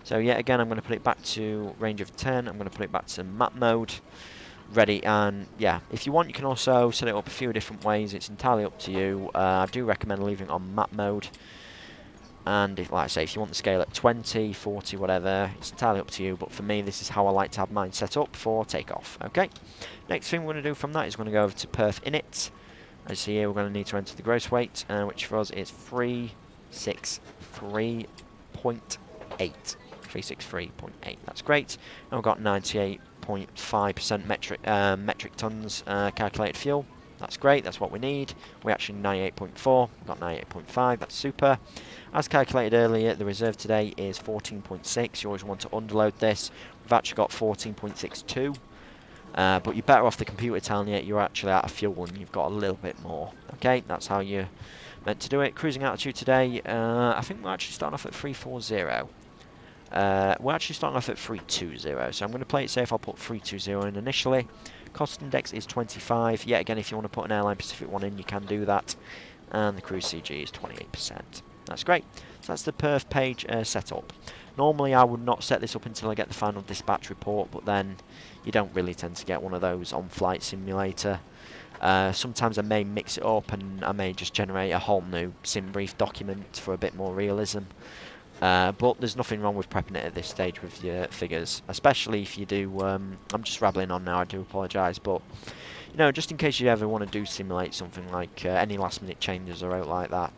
So yeah, again, I'm going to put it back to range of 10. I'm going to put it back to map mode. Ready, and yeah, if you want, you can also set it up a few different ways. It's entirely up to you. I do recommend leaving it on map mode. And if, like I say, if you want the scale at 20, 40, whatever, it's entirely up to you. But for me, this is how I like to have mine set up for takeoff. Okay. Next thing we're going to do from that is we're going to go over to perf init. As you see here, we're going to need to enter the gross weight, which for us is 363.8. 363.8. That's great. And we've got 98.5% metric tons calculated fuel. That's great. That's what we need. We actually 98.4. We've got 98.5. That's super. As calculated earlier, the reserve today is 14.6. You always want to underload this. We've actually got 14.62. But you're better off the computer telling you you're actually out of fuel and you've got a little bit more. Okay, that's how you're meant to do it. Cruising altitude today, I think we're actually starting off at 340. We're actually starting off at 320, so I'm going to play it safe. I'll put 320 in initially. Cost index is 25. Yet again, if you want to put an airline Pacific one in, you can do that. And the cruise CG is 28%. That's great. So that's the perf page set up. Normally I would not set this up until I get the final dispatch report, but then you don't really tend to get one of those on Flight Simulator. Sometimes I may mix it up and I may just generate a whole new sim brief document for a bit more realism. But there's nothing wrong with prepping it at this stage with your figures, especially if you do. I'm just rambling on now, I do apologise, but you know, just in case you ever want to do simulate something like any last minute changes or out like that,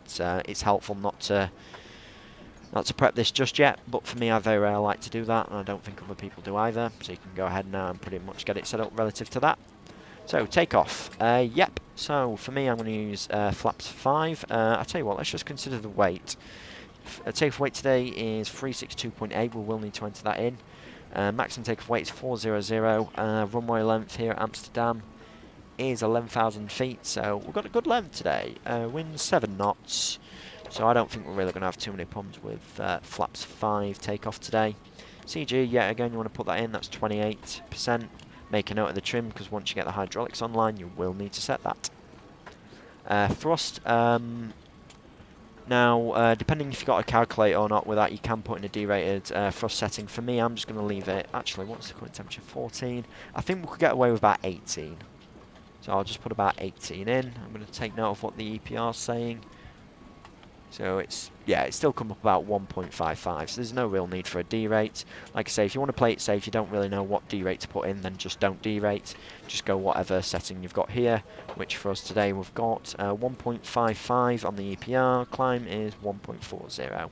it's helpful not to prep this just yet, but for me I very rarely like to do that, and I don't think other people do either, so you can go ahead now and pretty much get it set up relative to that. So, takeoff. Yep, so for me I'm going to use flaps 5. I'll tell you what, let's just consider the weight. Takeoff weight today is 362.8, we will need to enter that in. Maximum takeoff weight is 400. Runway length here at Amsterdam is 11,000 feet, so we've got a good length today. Wind 7 knots. So I don't think we're really going to have too many problems with flaps 5 takeoff today. CG, yeah, again, you want to put that in, that's 28%. Make a note of the trim, because once you get the hydraulics online, you will need to set that. Thrust, now, depending if you've got a calculator or not with that, you can put in a derated thrust setting. For me, I'm just going to leave it, actually, what's the current temperature? 14. I think we could get away with about 18. So I'll just put about 18 in. I'm going to take note of what the EPR is saying. So it's still come up about 1.55, so there's no real need for a derate. Like I say, if you want to play it safe, you don't really know what derate to put in, then just don't derate. Just go whatever setting you've got here, which for us today we've got 1.55 on the EPR, climb is 1.40. So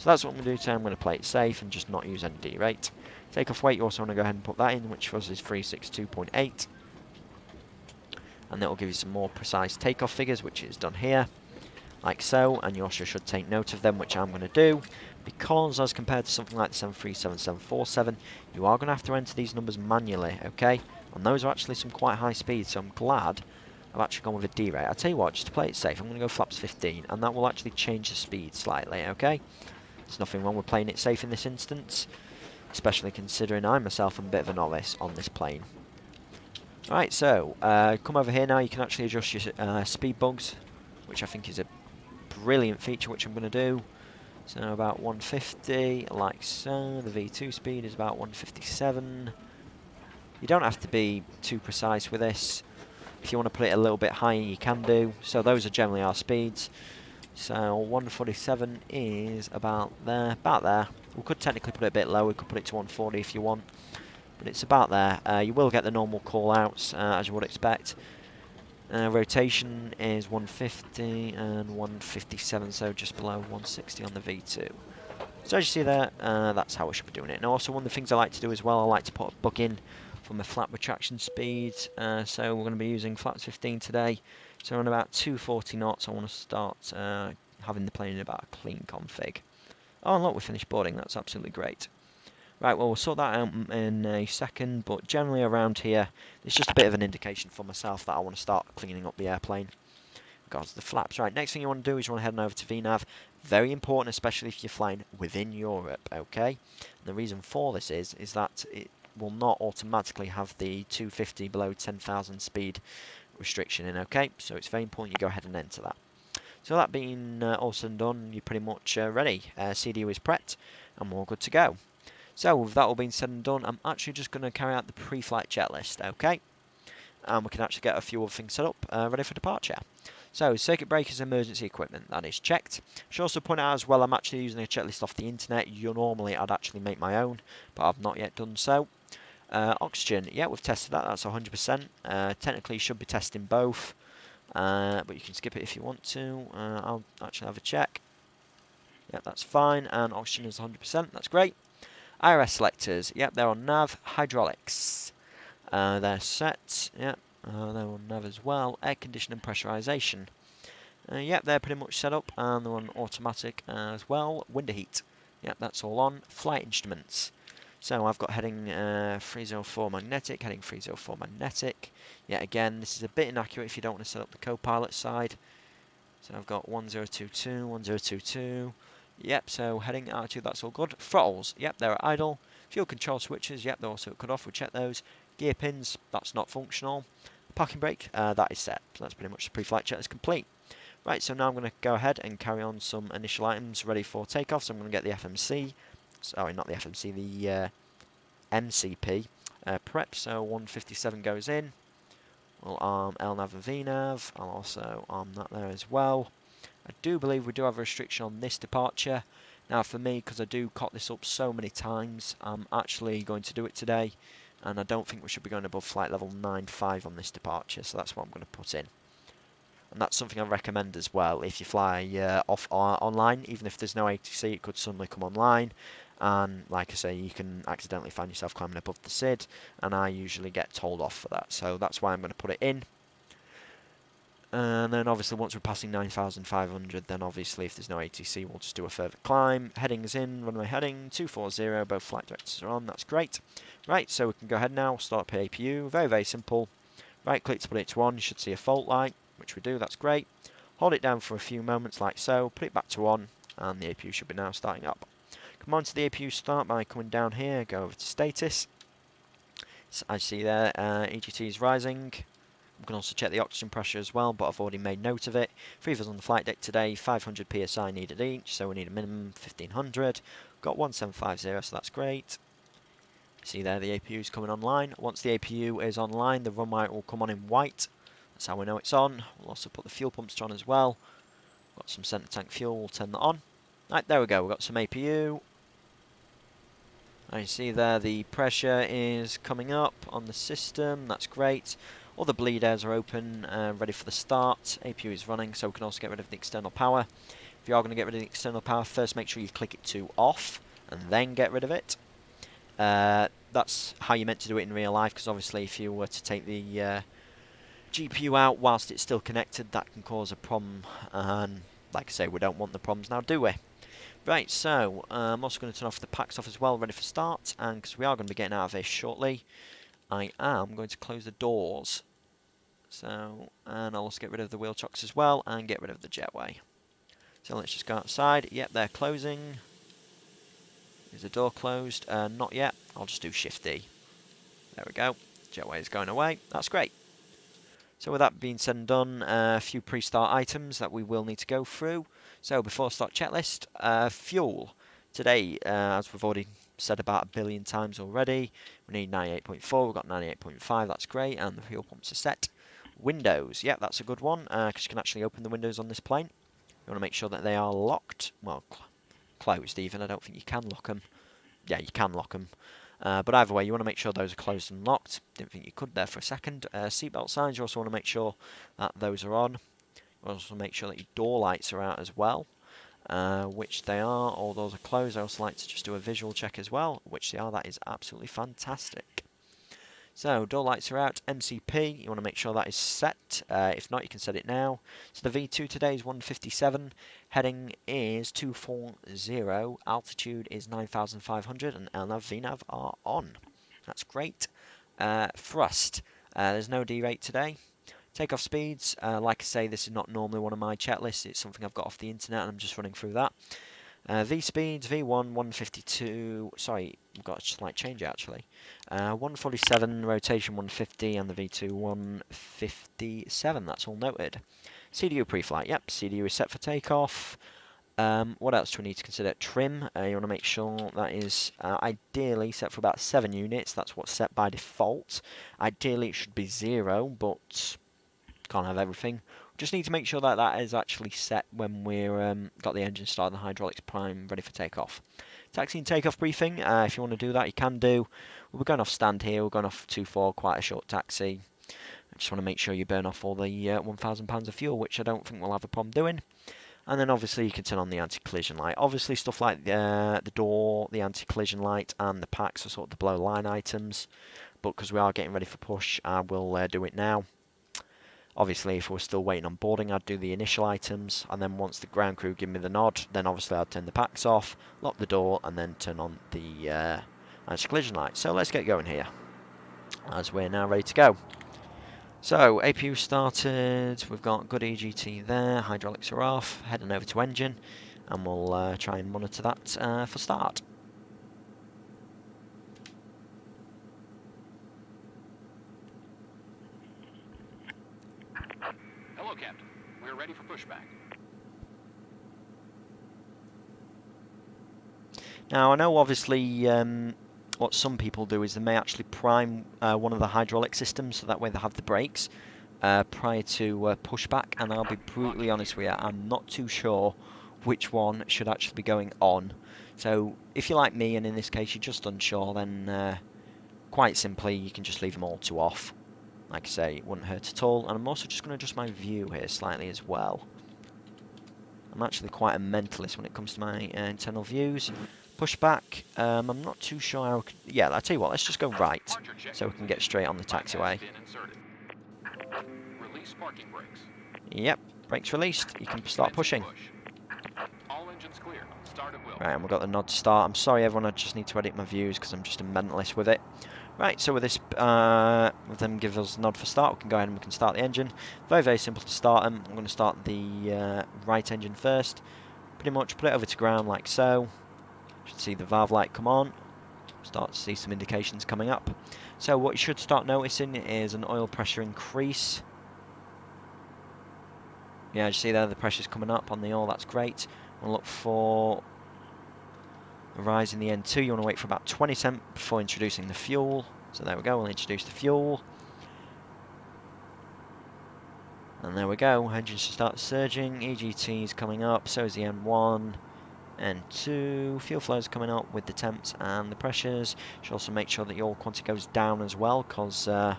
that's what I'm going to do today. I'm going to play it safe and just not use any derate. Takeoff weight, you also want to go ahead and put that in, which for us is 362.8. And that will give you some more precise takeoff figures, which is done here. Like so, and you also should take note of them, which I'm going to do, because as compared to something like the 737, 747, you are going to have to enter these numbers manually, okay? And those are actually some quite high speeds, so I'm glad I've actually gone with a derate. I'll tell you what, just to play it safe, I'm going to go flaps 15, and that will actually change the speed slightly, okay? There's nothing wrong with playing it safe in this instance, especially considering I myself am a bit of a novice on this plane. Right, so, come over here now, you can actually adjust your speed bugs, which I think is a brilliant feature, which I'm going to do. So about 150, like so. The V2 speed is about 157. You don't have to be too precise with this. If you want to put it a little bit higher, you can do. So those are generally our speeds. So 147 is about there, We could technically put it a bit lower. We could put it to 140 if you want, but it's about there. You will get the normal call-outs, as you would expect. Rotation is 150 and 157, so just below 160 on the V2. So as you see there, that's how we should be doing it. Now also one of the things I like to do as well, I like to put a bug in for my flap retraction speed. So we're going to be using flaps 15 today. So on about 240 knots, I want to start having the plane in about a clean config. Oh, and look, we finished boarding. That's absolutely great. Right, well, we'll sort that out in a second, but generally around here, it's just a bit of an indication for myself that I want to start cleaning up the airplane. Regards to the flaps. Right, next thing you want to do is you want to head on over to VNAV. Very important, especially if you're flying within Europe, okay? And the reason for this is that it will not automatically have the 250 below 10,000 speed restriction in, okay? So it's very important you go ahead and enter that. So that being all said and done, you're pretty much ready. CDU is prepped, and we're all good to go. So, with that all being said and done, I'm actually just going to carry out the pre-flight checklist, okay? And we can actually get a few other things set up, ready for departure. So, circuit breakers, emergency equipment, that is checked. Should also point out as well, I'm actually using a checklist off the internet. Normally I'd actually make my own, but I've not yet done so. Oxygen, yeah, we've tested that, that's 100%. Technically, you should be testing both, but you can skip it if you want to. I'll actually have a check. Yeah, that's fine, and oxygen is 100%, that's great. IRS selectors, yep, they're on nav. Hydraulics, they're set, yep, they're on nav as well. Air conditioning pressurization, yep, they're pretty much set up, and they're on automatic as well. Window heat, yep, that's all on. Flight instruments, so I've got heading 304 magnetic, heading 304 magnetic. Yet again, this is a bit inaccurate if you don't want to set up the co-pilot side. So I've got 1022, 1022. Yep, so heading altitude, that's all good. Throttles, yep, they're idle. Fuel control switches, yep, they're also cut off, we'll check those. Gear pins, that's not functional. Parking brake, that is set. So that's pretty much the pre-flight check is complete. Right, so now I'm going to go ahead and carry on some initial items ready for takeoff. So I'm going to get the FMC, sorry, not the FMC, the MCP prep. So 157 goes in. We'll arm LNAV and VNAV. I'll also arm that there as well. I do believe we do have a restriction on this departure. Now for me, because I do cock this up so many times, I'm actually going to do it today. And I don't think we should be going above flight level 9.5 on this departure, so that's what I'm going to put in. And that's something I recommend as well. If you fly off online, even if there's no ATC, it could suddenly come online. And like I say, you can accidentally find yourself climbing above the SID, and I usually get told off for that. So that's why I'm going to put it in. And then obviously once we're passing 9,500, then obviously if there's no ATC, we'll just do a further climb. Headings in, runway heading, 240, both flight directors are on, that's great. Right, so we can go ahead now, start up APU, very, very simple. Right click to put it to on, you should see a fault light, which we do, that's great. Hold it down for a few moments like so, put it back to on, and the APU should be now starting up. Come on to the APU start by coming down here, go over to status. So as you see there, EGT is rising. We can also check the oxygen pressure as well, but I've already made note of it. 3 of us on the flight deck today, 500 psi needed each, so we need a minimum 1500. Got 1750, so that's great. See there, the APU is coming online. Once the APU is online, the run light will come on in white. That's how we know it's on. We'll also put the fuel pumps on as well. Got some centre tank fuel, we'll turn that on. Right, there we go, we've got some APU. I see there the pressure is coming up on the system, that's great. All the bleed airs are open, ready for the start. APU is running, so we can also get rid of the external power. If you are going to get rid of the external power, first make sure you click it to off, and then get rid of it. That's how you're meant to do it in real life, because obviously if you were to take the GPU out whilst it's still connected, that can cause a problem, and like I say, we don't want the problems now, do we? Right, so I'm also going to turn off the packs off as well, ready for start, and because we are going to be getting out of here shortly, I am going to close the doors. So, and I'll also get rid of the wheel chocks as well, and get rid of the jetway. So let's just go outside. Yep, they're closing. Is the door closed? Not yet. I'll just do Shift D. There we go. Jetway is going away. That's great. So with that being said and done, a few pre-start items that we will need to go through. So before start checklist, fuel. Today, as we've already said about a billion times already, we need 98.4, we've got 98.5, that's great, and the fuel pumps are set. Windows, yeah, that's a good one, because you can actually open the windows on this plane. You want to make sure that they are locked, well, closed even, I don't think you can lock them. Yeah, you can lock them. But either way, you want to make sure those are closed and locked. Didn't think you could there for a second. Seatbelt signs, you also want to make sure that those are on. You also make sure that your door lights are out as well, which they are. All those are closed. I also like to just do a visual check as well, which they are. That is absolutely fantastic. So, door lights are out. MCP, you want to make sure that is set. If not, you can set it now. So the V2 today is 157. Heading is 240. Altitude is 9,500. And LNAV, VNAV are on. That's great. Thrust. There's no D-rate today. Takeoff speeds. Like I say, this is not normally one of my checklists. It's something I've got off the internet and I'm just running through that. V speeds, V1 152, sorry, we've got a slight change actually. 147, rotation 150, and the V2 157, that's all noted. CDU Preflight, yep, CDU is set for takeoff. What else do we need to consider? Trim, you want to make sure that is ideally set for about 7 units, that's what's set by default. Ideally it should be 0, but can't have everything. We just need to make sure that that is actually set when we're got the engine started and the hydraulics prime ready for takeoff. Taxi and takeoff briefing, if you want to do that, you can do. We're going off stand here, we're going off 2-4, quite a short taxi. I just want to make sure you burn off all the £1,000 of fuel, which I don't think we'll have a problem doing. And then obviously you can turn on the anti-collision light. Obviously stuff like the door, the anti-collision light and the packs are sort of the below line items. But because we are getting ready for push, I will do it now. Obviously if we're still waiting on boarding, I'd do the initial items. And then once the ground crew give me the nod, then obviously I'd turn the packs off, lock the door and then turn on the anti-collision light. So let's get going here, as we're now ready to go. So, APU started, we've got good EGT there, hydraulics are off, heading over to engine, and we'll try and monitor that for start. Hello, Captain. We're ready for pushback. Now, I know obviously what some people do is they may actually prime one of the hydraulic systems, so that way they have the brakes prior to pushback, and I'll be brutally honest with you, I'm not too sure which one should actually be going on. So if you're like me and in this case you're just unsure, then quite simply you can just leave them all to off. Like I say, it wouldn't hurt at all. And I'm also just going to adjust my view here slightly as well. I'm actually quite a mentalist when it comes to my internal views. Pushback, I'm not too sure how... Yeah, I'll tell you what, let's just go right, so we can get straight on the taxiway. Release parking brakes. Yep, brakes released, you can start pushing. All engines clear. Start at will. Right, and we've got the nod to start. I'm sorry everyone, I just need to edit my views because I'm just a mentalist with it. Right, so with this, with them give us a nod for start, we can go ahead and we can start the engine. Very, very simple to start them. I'm going to start the right engine first. Pretty much put it over to ground like so. You should see the valve light come on. Start to see some indications coming up. So what you should start noticing is an oil pressure increase. Yeah, you see there the pressure's coming up on the oil, that's great. We'll look for a rise in the N2. You want to wait for about 20 cents before introducing the fuel. So there we go, we'll introduce the fuel. And there we go, engine should start surging, EGT is coming up, so is the N1, N2, fuel flow is coming up with the temps and the pressures. Should also make sure that your oil quantity goes down as well, because I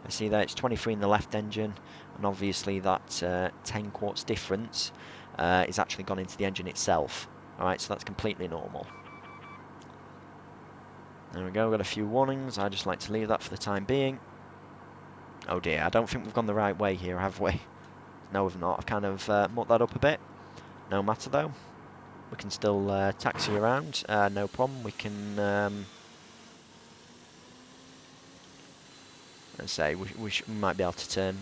see that it's 23 in the left engine, and obviously that 10 quarts difference is actually gone into the engine itself. Alright, so that's completely normal. There we go, we've got a few warnings. I just like to leave that for the time being. Oh dear, I don't think we've gone the right way here, have we? No, we've not. I've kind of mucked that up a bit. No matter though. We can still taxi around, no problem. We can, let's say, we might be able to turn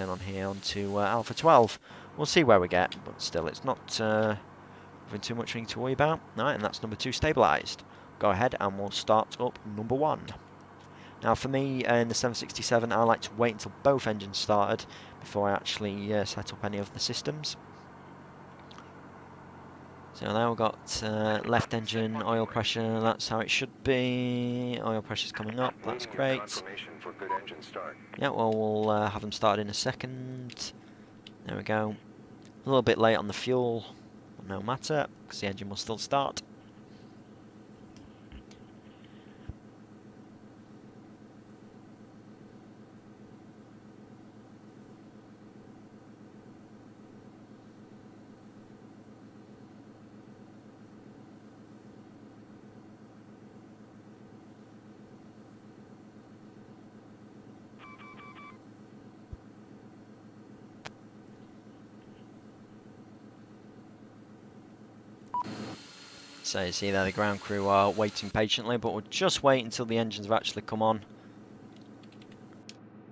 on here onto Alpha 12. We'll see where we get, but still, it's not too much thing to worry about. Alright, and that's number 2 stabilised. Go ahead and we'll start up number 1. Now for me in the 767 I like to wait until both engines started before I actually set up any of the systems. So now we've got left engine oil pressure, that's how it should be. Oil pressure's coming up, that's great. Yeah, well we'll have them started in a second. There we go. A little bit late on the fuel, but no matter, because the engine will still start. So you see there the ground crew are waiting patiently, but we'll just wait until the engines have actually come on.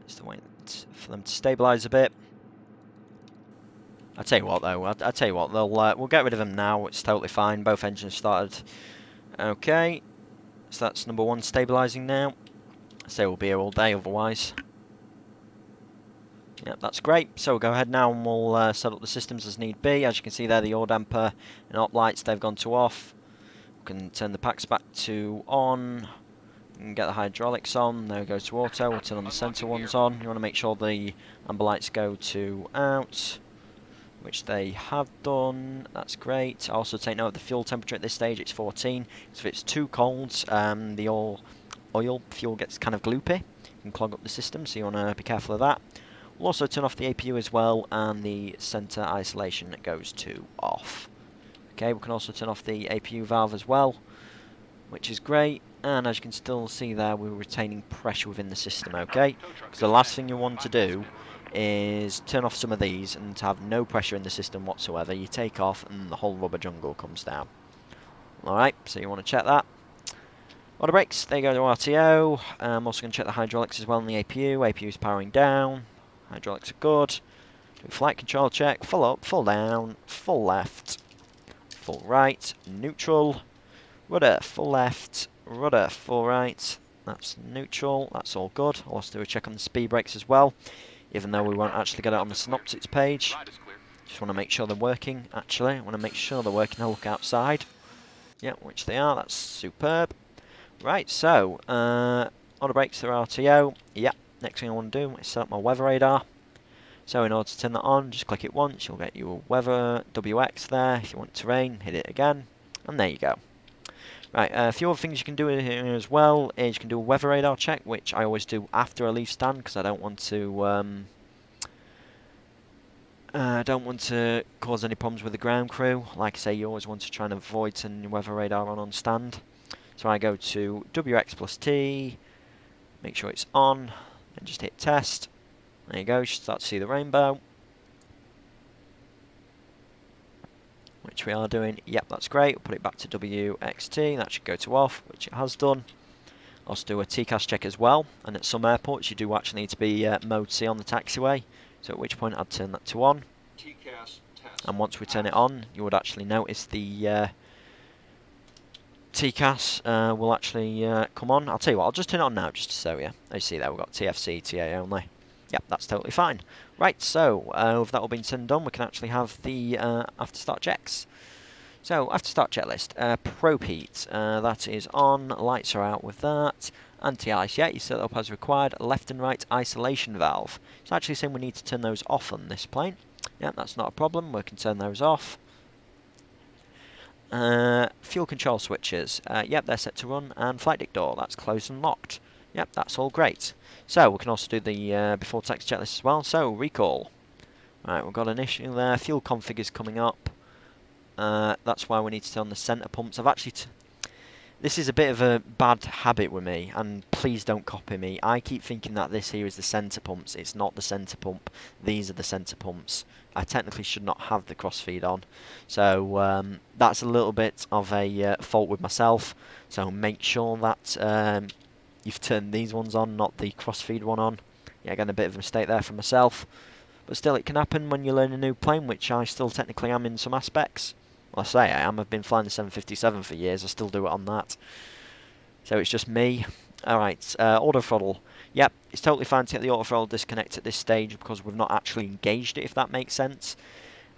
Just to wait for them to stabilise a bit. I'll tell you what though, I'll tell you what, we'll get rid of them now, it's totally fine, both engines started. Okay, so that's number 1 stabilising now. I say we'll be here all day otherwise. Yep, that's great. So we'll go ahead now and we'll set up the systems as need be. As you can see there, the yaw damper and op lights, they've gone to off. We can turn the packs back to on. You can get the hydraulics on. There we go to auto. We'll turn on the centre ones on. You want to make sure the amber lights go to out, which they have done. That's great. Also take note of the fuel temperature at this stage. It's 14. So if it's too cold, the oil fuel gets kind of gloopy. You can clog up the system, so you want to be careful of that. We'll also turn off the APU as well, and the centre isolation goes to off. Okay, we can also turn off the APU valve as well, which is great. And as you can still see there, we're retaining pressure within the system, okay? Because the last thing you want to do is turn off some of these and have no pressure in the system whatsoever. You take off and the whole rubber jungle comes down. Alright, so you want to check that. Auto brakes, there you go to RTO. I'm also going to check the hydraulics as well in the APU. APU is powering down. Hydraulics are good. Do a flight control check. Full up, full down, full left, full right, neutral. Rudder, full left, rudder, full right. That's neutral, that's all good. I'll also do a check on the speed brakes as well, even though we won't actually get it on the synoptics page. Just want to make sure they're working, actually. I want to make sure they're working. I'll look outside. Yeah, which they are, that's superb. Right, so, auto brakes are RTO. Yeah, next thing I want to do is set up my weather radar. So in order to turn that on, just click it once. You'll get your weather WX there. If you want terrain, hit it again. And there you go. Right, a few other things you can do in here as well is you can do a weather radar check, which I always do after I leave stand because I don't want to cause any problems with the ground crew. Like I say, you always want to try and avoid turning your weather radar on stand. So I go to WX plus T, make sure it's on, and just hit test. There you go, you should start to see the rainbow. Which we are doing. Yep, that's great. We'll put it back to WXT. That should go to off, which it has done. Also do a TCAS check as well. And at some airports, you do actually need to be mode C on the taxiway. So at which point I'd turn that to on. TCAS test. And once we turn it on, you would actually notice the TCAS will actually come on. I'll tell you what, I'll just turn it on now just to show you. As you see there, we've got TFC, TA only. Yep, that's totally fine. Right, so with that all being said and done, we can actually have the after start checks. So, after start checklist, probe heat, that is on, lights are out with that, anti-ice, yeah, you set that up as required, left and right isolation valve. It's actually saying we need to turn those off on this plane. Yeah, that's not a problem, we can turn those off. Fuel control switches, yep, they're set to run, and flight deck door, that's closed and locked. Yep, that's all great. So, we can also do the before taxi checklist as well. So, recall. Right, we've got an issue there. Fuel config is coming up. That's why we need to turn on the centre pumps. I've actually... This is a bit of a bad habit with me, and please don't copy me. I keep thinking that this here is the centre pumps. It's not the centre pump. These are the centre pumps. I technically should not have the crossfeed on. So, that's a little bit of a fault with myself. So, make sure that... you've turned these ones on, not the crossfeed one on. Yeah, again, a bit of a mistake there for myself. But still, it can happen when you learn a new plane, which I still technically am in some aspects. Well, I say I am. I've been flying the 757 for years. I still do it on that. So it's just me. Alright, auto throttle. Yep, it's totally fine to get the auto throttle disconnect at this stage because we've not actually engaged it, if that makes sense.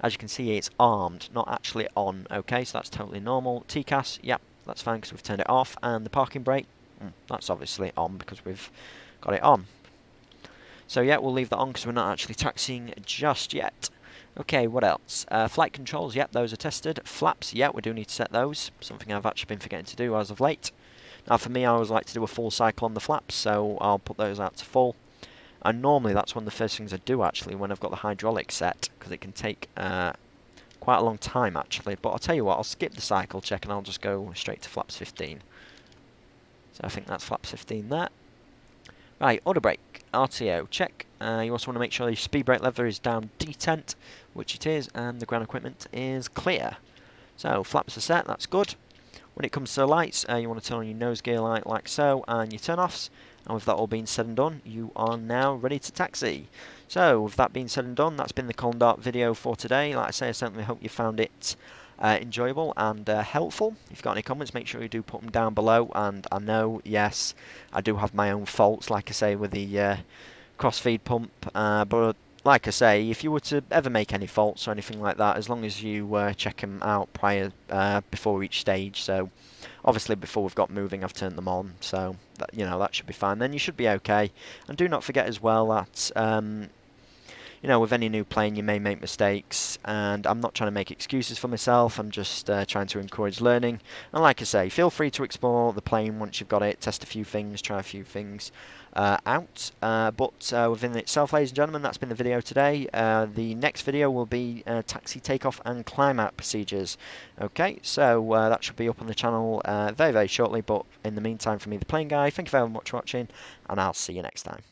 As you can see, it's armed, not actually on. Okay, so that's totally normal. TCAS, yep, that's fine because we've turned it off. And the parking brake. That's obviously on because we've got it on. So yeah, we'll leave that on because we're not actually taxiing just yet. Okay, what else? Flight controls, yep, those are tested. Flaps, yeah, we do need to set those. Something I've actually been forgetting to do as of late. Now for me, I always like to do a full cycle on the flaps, so I'll put those out to full. And normally that's one of the first things I do actually when I've got the hydraulic set, because it can take quite a long time actually. But I'll tell you what, I'll skip the cycle check and I'll just go straight to flaps 15. So I think that's flaps 15 there. Right, auto brake, RTO, check. You also want to make sure your speed brake lever is down detent, which it is, and the ground equipment is clear. So, flaps are set, that's good. When it comes to the lights, you want to turn on your nose gear light like so, and your turn-offs. And with that all being said and done, you are now ready to taxi. So, with that being said and done, that's been the Cold and Dark video for today. Like I say, I certainly hope you found it enjoyable and helpful. If you've got any comments, make sure you do put them down below. And I know, yes, I do have my own faults, like I say, with the crossfeed pump, but like I say, if you were to ever make any faults or anything like that, as long as you check them out prior, before each stage, so obviously before we've got moving I've turned them on, so that, that should be fine, then you should be okay. And do not forget as well that with any new plane you may make mistakes, and I'm not trying to make excuses for myself, I'm just trying to encourage learning. And like I say, feel free to explore the plane once you've got it, test a few things, try a few things out. But within itself, ladies and gentlemen, that's been the video today. The next video will be taxi, takeoff and climb out procedures. Okay, so that should be up on the channel very, very shortly, but in the meantime, from me, the plane guy, thank you very much for watching, and I'll see you next time.